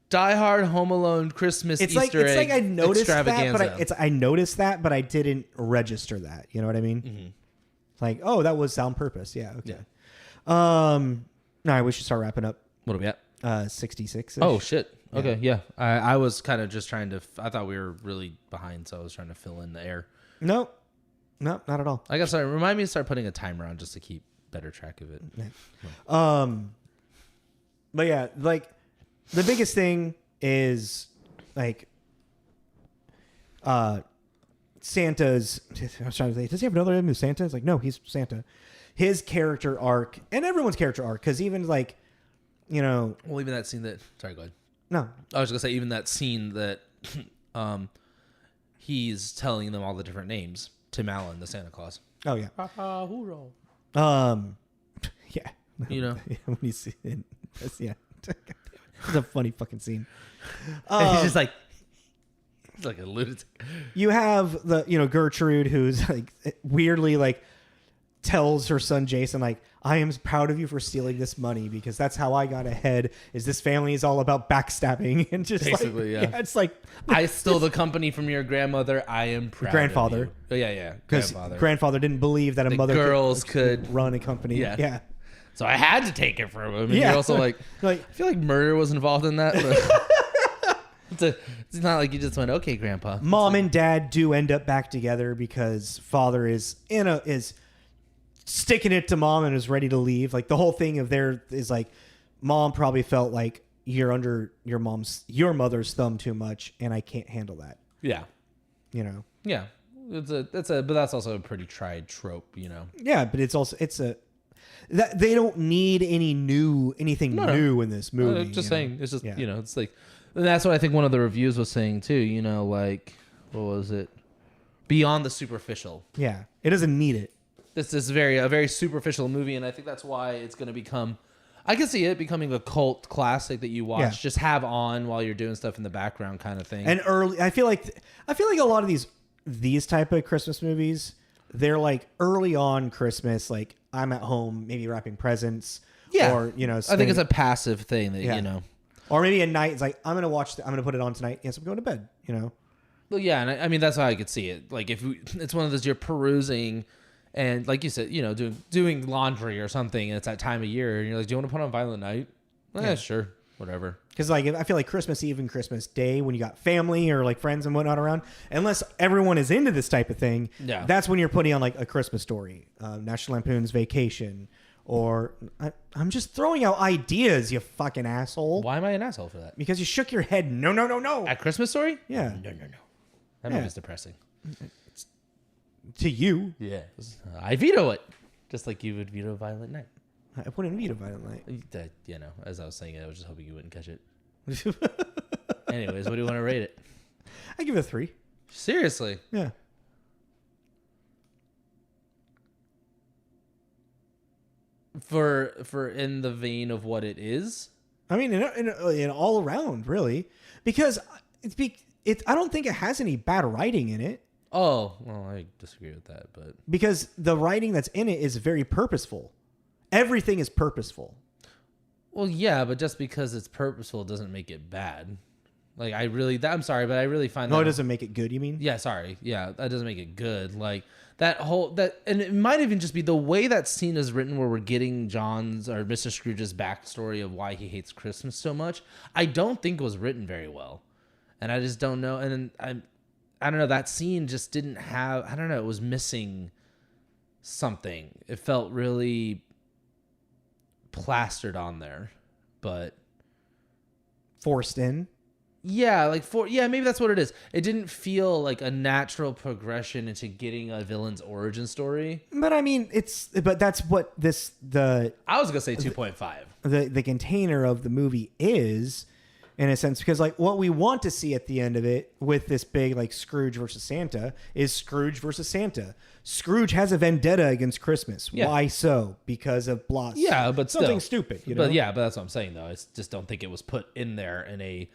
[SPEAKER 1] Die Hard, Home Alone, Christmas Easter egg
[SPEAKER 2] it's like I noticed
[SPEAKER 1] extravaganza.
[SPEAKER 2] that, but I noticed that, but I didn't register that. You know what I mean? Mm-hmm. Like, oh, that was on purpose. Yeah. Okay. Yeah. No, we should start wrapping up.
[SPEAKER 1] What are we at?
[SPEAKER 2] 66.
[SPEAKER 1] Oh shit. Okay. Yeah. I was kind of just trying to. I thought we were really behind, so I was trying to fill in the air.
[SPEAKER 2] No, not at all.
[SPEAKER 1] I guess remind me to start putting a timer on just to keep better track of it.
[SPEAKER 2] Yeah. But yeah, like the biggest thing is like Santa's. I was trying to say, does he have another name who's Santa? It's like, no, he's Santa. His character arc and everyone's character arc, because even like, well,
[SPEAKER 1] even that scene that. Sorry, go ahead.
[SPEAKER 2] No,
[SPEAKER 1] I was gonna say even that scene that, he's telling them all the different names. Tim Allen, the Santa Claus.
[SPEAKER 2] Oh yeah.
[SPEAKER 1] Hoorah.
[SPEAKER 2] Yeah.
[SPEAKER 1] When
[SPEAKER 2] you see it, yeah, it's a funny fucking scene.
[SPEAKER 1] He's just like. He's like a lunatic.
[SPEAKER 2] You have the Gertrude, who's like weirdly like tells her son Jason, like, I am proud of you for stealing this money because that's how I got ahead. Is this family is all about backstabbing and just
[SPEAKER 1] basically,
[SPEAKER 2] yeah, it's like
[SPEAKER 1] I stole the company from your grandmother. I am proud.
[SPEAKER 2] Grandfather.
[SPEAKER 1] Of you. Oh, yeah,
[SPEAKER 2] because grandfather didn't believe that a mother
[SPEAKER 1] could
[SPEAKER 2] run a company. Yeah.
[SPEAKER 1] So I had to take it from him. And
[SPEAKER 2] yeah.
[SPEAKER 1] You're also like I feel like murder was involved in that. But it's not like you just went, okay, Grandpa.
[SPEAKER 2] Mom and Dad do end up back together because father is sticking it to mom and is ready to leave. Like the whole thing of there is like, mom probably felt like you're under your mother's thumb too much, and I can't handle that.
[SPEAKER 1] Yeah. Yeah. But that's also a pretty tried trope,
[SPEAKER 2] Yeah, but it's that they don't need anything new in this movie.
[SPEAKER 1] Just saying, it's just it's like, and that's what I think one of the reviews was saying too. Like, what was it? Beyond the superficial.
[SPEAKER 2] Yeah, it doesn't need it.
[SPEAKER 1] This is a very superficial movie, and I think that's why it's going to become. I can see it becoming a cult classic that you watch, just have on while you're doing stuff in the background, kind of thing.
[SPEAKER 2] And I feel like a lot of these type of Christmas movies, they're like early on Christmas, like I'm at home, maybe wrapping presents.
[SPEAKER 1] Yeah,
[SPEAKER 2] or
[SPEAKER 1] I think it's a passive thing that
[SPEAKER 2] or maybe at night it's like I'm gonna put it on tonight. Yes, I'm going to bed.
[SPEAKER 1] Well, yeah, and I mean that's how I could see it. Like if it's one of those you're perusing. And like you said, doing laundry or something, and it's that time of year, and you're like, do you want to put on Violent Night? Yeah, sure, whatever. Because
[SPEAKER 2] like I feel like Christmas Eve and Christmas Day, when you got family or like friends and whatnot around, unless everyone is into this type of thing, that's when you're putting on like A Christmas Story, National Lampoon's Vacation, or I'm just throwing out ideas, you fucking asshole.
[SPEAKER 1] Why am I an asshole for that?
[SPEAKER 2] Because you shook your head. No.
[SPEAKER 1] At Christmas Story?
[SPEAKER 2] Yeah.
[SPEAKER 1] No. That movie's depressing.
[SPEAKER 2] To you.
[SPEAKER 1] Yeah. I veto it. Just like you would veto Violent Night.
[SPEAKER 2] I wouldn't veto Violent Night.
[SPEAKER 1] As I was saying it, I was just hoping you wouldn't catch it. Anyways, what do you want to rate it?
[SPEAKER 2] I give it a 3.
[SPEAKER 1] Seriously?
[SPEAKER 2] Yeah.
[SPEAKER 1] For in the vein of what it is?
[SPEAKER 2] I mean, in all around, really. Because I don't think it has any bad writing in it.
[SPEAKER 1] Oh, well, I disagree with that, but
[SPEAKER 2] because the writing that's in it is very purposeful. Everything is purposeful.
[SPEAKER 1] Well, yeah, but just because it's purposeful doesn't make it bad. Like I'm sorry, but I really find that.
[SPEAKER 2] No, it doesn't make it good. You mean?
[SPEAKER 1] Yeah, sorry. Yeah, that doesn't make it good. Like and it might even just be the way that scene is written, where we're getting John's or Mr. Scrooge's backstory of why he hates Christmas so much. I don't think it was written very well, and I just don't know. And I don't know, that scene just didn't have, I don't know, it was missing something. It felt really plastered on there, but
[SPEAKER 2] forced in.
[SPEAKER 1] Yeah, maybe that's what it is. It didn't feel like a natural progression into getting a villain's origin story.
[SPEAKER 2] But I mean, but that's what I
[SPEAKER 1] was going to say 2.5.
[SPEAKER 2] The container of the movie is, in a sense, because like what we want to see at the end of it with this big like Scrooge versus Santa is Scrooge versus Santa. Scrooge has a vendetta against Christmas. Yeah. Why so? Because of blah.
[SPEAKER 1] Yeah, but
[SPEAKER 2] something stupid.
[SPEAKER 1] But that's what I'm saying though. I just don't think it was put in there in a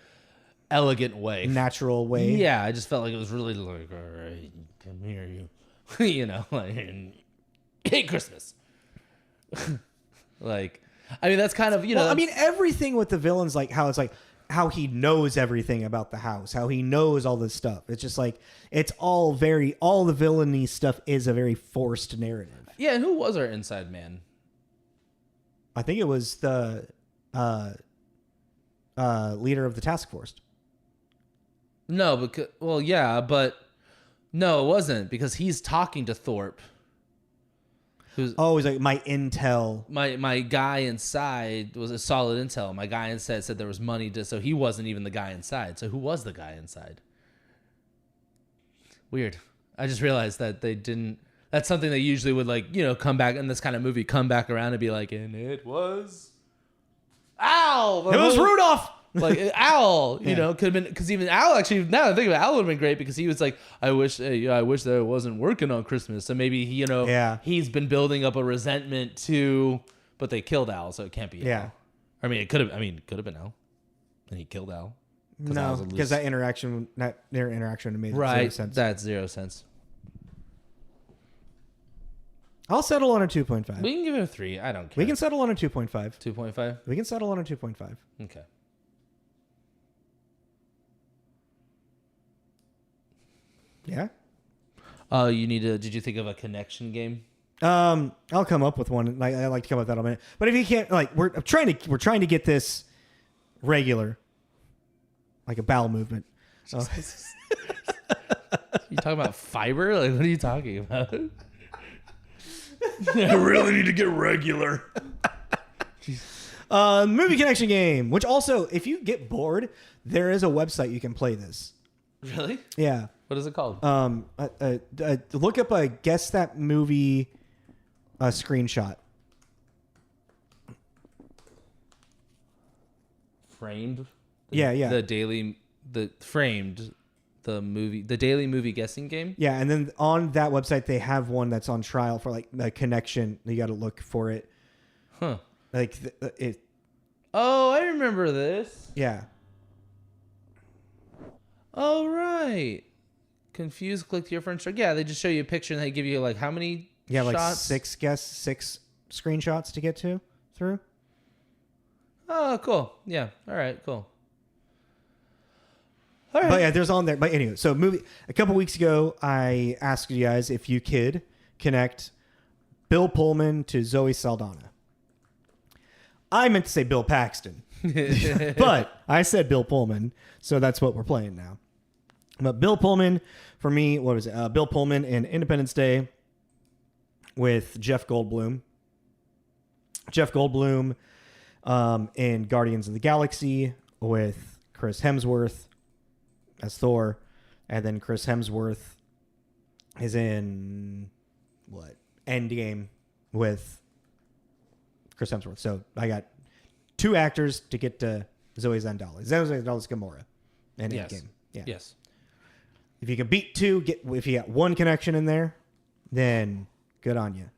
[SPEAKER 1] elegant way,
[SPEAKER 2] natural way.
[SPEAKER 1] Yeah, I just felt like it was really like, all right, come here, you, like, hate Christmas. Like, I mean, that's kind of
[SPEAKER 2] I mean, everything with the villains, like how it's like. How he knows everything about the house, how he knows all this stuff. It's just like, it's all the villainy stuff is a very forced narrative.
[SPEAKER 1] Yeah, and who was our inside man?
[SPEAKER 2] I think it was the leader of the task force.
[SPEAKER 1] No, because but no, it wasn't because he's talking to Thorpe.
[SPEAKER 2] He's like my intel.
[SPEAKER 1] My guy inside was a solid intel. My guy inside said there was money so he wasn't even the guy inside. So who was the guy inside? Weird. I just realized that they didn't. That's something they usually would come back in this kind of movie, come back around and be like, and it was Al.
[SPEAKER 2] It was Rudolph.
[SPEAKER 1] Like Al, could have been, because even Al, actually, now that I think of it, Al would have been great because he was like, I wish that I wasn't working on Christmas. So maybe he's been building up a resentment to, but they killed Al, so it can't be Al. I mean, it could have been Al, and he killed Al.
[SPEAKER 2] No, because their interaction made zero sense.
[SPEAKER 1] That's 0 cents.
[SPEAKER 2] I'll settle on a 2.5.
[SPEAKER 1] We can give it a 3. I don't care.
[SPEAKER 2] We can settle on a 2.5.
[SPEAKER 1] 2.5?
[SPEAKER 2] We can settle on a 2.5.
[SPEAKER 1] Okay.
[SPEAKER 2] Yeah.
[SPEAKER 1] Did you think of a connection game?
[SPEAKER 2] I'll come up with one. I like to come up with that in a minute. But if you can't, we're trying to get this regular, like a bowel movement.
[SPEAKER 1] You talking about fiber? Like, what are you talking about? I really need to get regular.
[SPEAKER 2] Movie connection game, which also, if you get bored, there is a website you can play this.
[SPEAKER 1] Really?
[SPEAKER 2] Yeah.
[SPEAKER 1] What is it called?
[SPEAKER 2] Look up a guess that movie screenshot.
[SPEAKER 1] Framed?
[SPEAKER 2] Yeah.
[SPEAKER 1] The daily movie guessing game?
[SPEAKER 2] Yeah, and then on that website they have one that's on trial for like a connection. You got to look for it.
[SPEAKER 1] Huh.
[SPEAKER 2] Like it.
[SPEAKER 1] Oh, I remember this.
[SPEAKER 2] Yeah.
[SPEAKER 1] Oh, right. Confused, click to your friend's. Yeah, they just show you a picture and they give you like how many shots?
[SPEAKER 2] Like six screenshots to get through.
[SPEAKER 1] Oh, cool. Yeah. All right, cool. All right.
[SPEAKER 2] But yeah, there's on there. But anyway, so a couple weeks ago, I asked you guys if you could connect Bill Pullman to Zoe Saldana. I meant to say Bill Paxton, but I said Bill Pullman, so that's what we're playing now. But Bill Pullman, for me, what was it? Bill Pullman in Independence Day with Jeff Goldblum. Jeff Goldblum in Guardians of the Galaxy with Chris Hemsworth as Thor, and then Chris Hemsworth is in Endgame with Chris Hemsworth. So I got 2 actors to get to Zoe Zendala. Zoe Zendala's Gamora in Endgame. Yeah.
[SPEAKER 1] Yes.
[SPEAKER 2] If you can beat 2, if you got 1 connection in there, then good on you.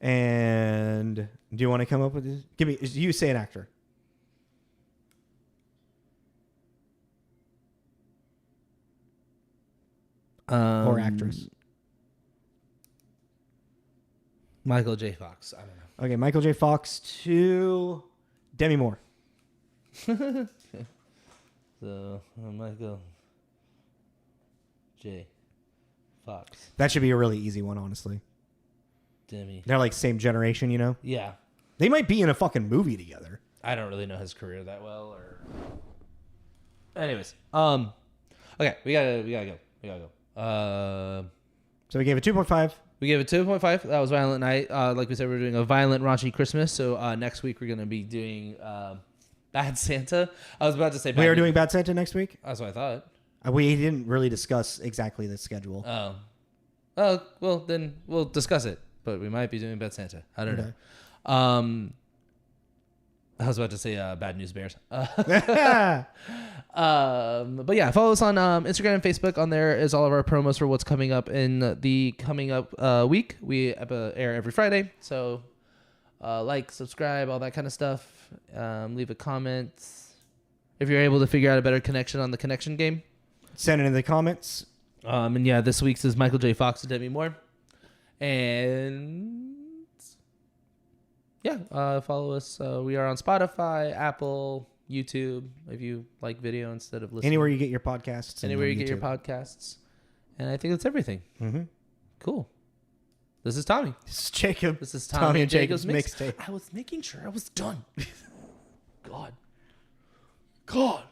[SPEAKER 2] And do you want to come up with this? You say an actor. Or actress.
[SPEAKER 1] Michael J. Fox. I don't know.
[SPEAKER 2] Okay, Michael J. Fox to Demi Moore.
[SPEAKER 1] So, Michael J. Fox.
[SPEAKER 2] That should be a really easy one, honestly.
[SPEAKER 1] Demi.
[SPEAKER 2] They're like same generation, you know?
[SPEAKER 1] Yeah.
[SPEAKER 2] They might be in a fucking movie together.
[SPEAKER 1] I don't really know his career that well. Anyways. Okay, we gotta go.
[SPEAKER 2] So we gave it 2.5.
[SPEAKER 1] We gave it 2.5. That was Violent Night. Like we said, we're doing a violent, raunchy Christmas. So next week we're going to be doing Bad Santa. I was about to say
[SPEAKER 2] We are doing Bad Santa next week?
[SPEAKER 1] That's what I thought.
[SPEAKER 2] We didn't really discuss exactly the schedule.
[SPEAKER 1] Oh, well, then we'll discuss it. But we might be doing Bad Santa. I don't know. I was about to say Bad News Bears. But yeah, follow us on Instagram and Facebook. On there is all of our promos for what's coming up in the coming up week. We air every Friday. So like, subscribe, all that kind of stuff. Leave a comment. If you're able to figure out a better connection on the connection game,
[SPEAKER 2] send it in the comments.
[SPEAKER 1] And yeah, this week's is Michael J. Fox and Demi Moore. And yeah, follow us. We are on Spotify, Apple, YouTube, if you like video instead of listening.
[SPEAKER 2] Anywhere you get your podcasts.
[SPEAKER 1] Anywhere you get your podcasts. And I think that's everything.
[SPEAKER 2] Mm-hmm.
[SPEAKER 1] Cool. This is Tommy.
[SPEAKER 2] This is Jacob.
[SPEAKER 1] This is Tommy and Jacob's
[SPEAKER 2] mixtape.
[SPEAKER 1] I was making sure I was done. God. God.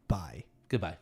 [SPEAKER 2] Bye.
[SPEAKER 1] Goodbye.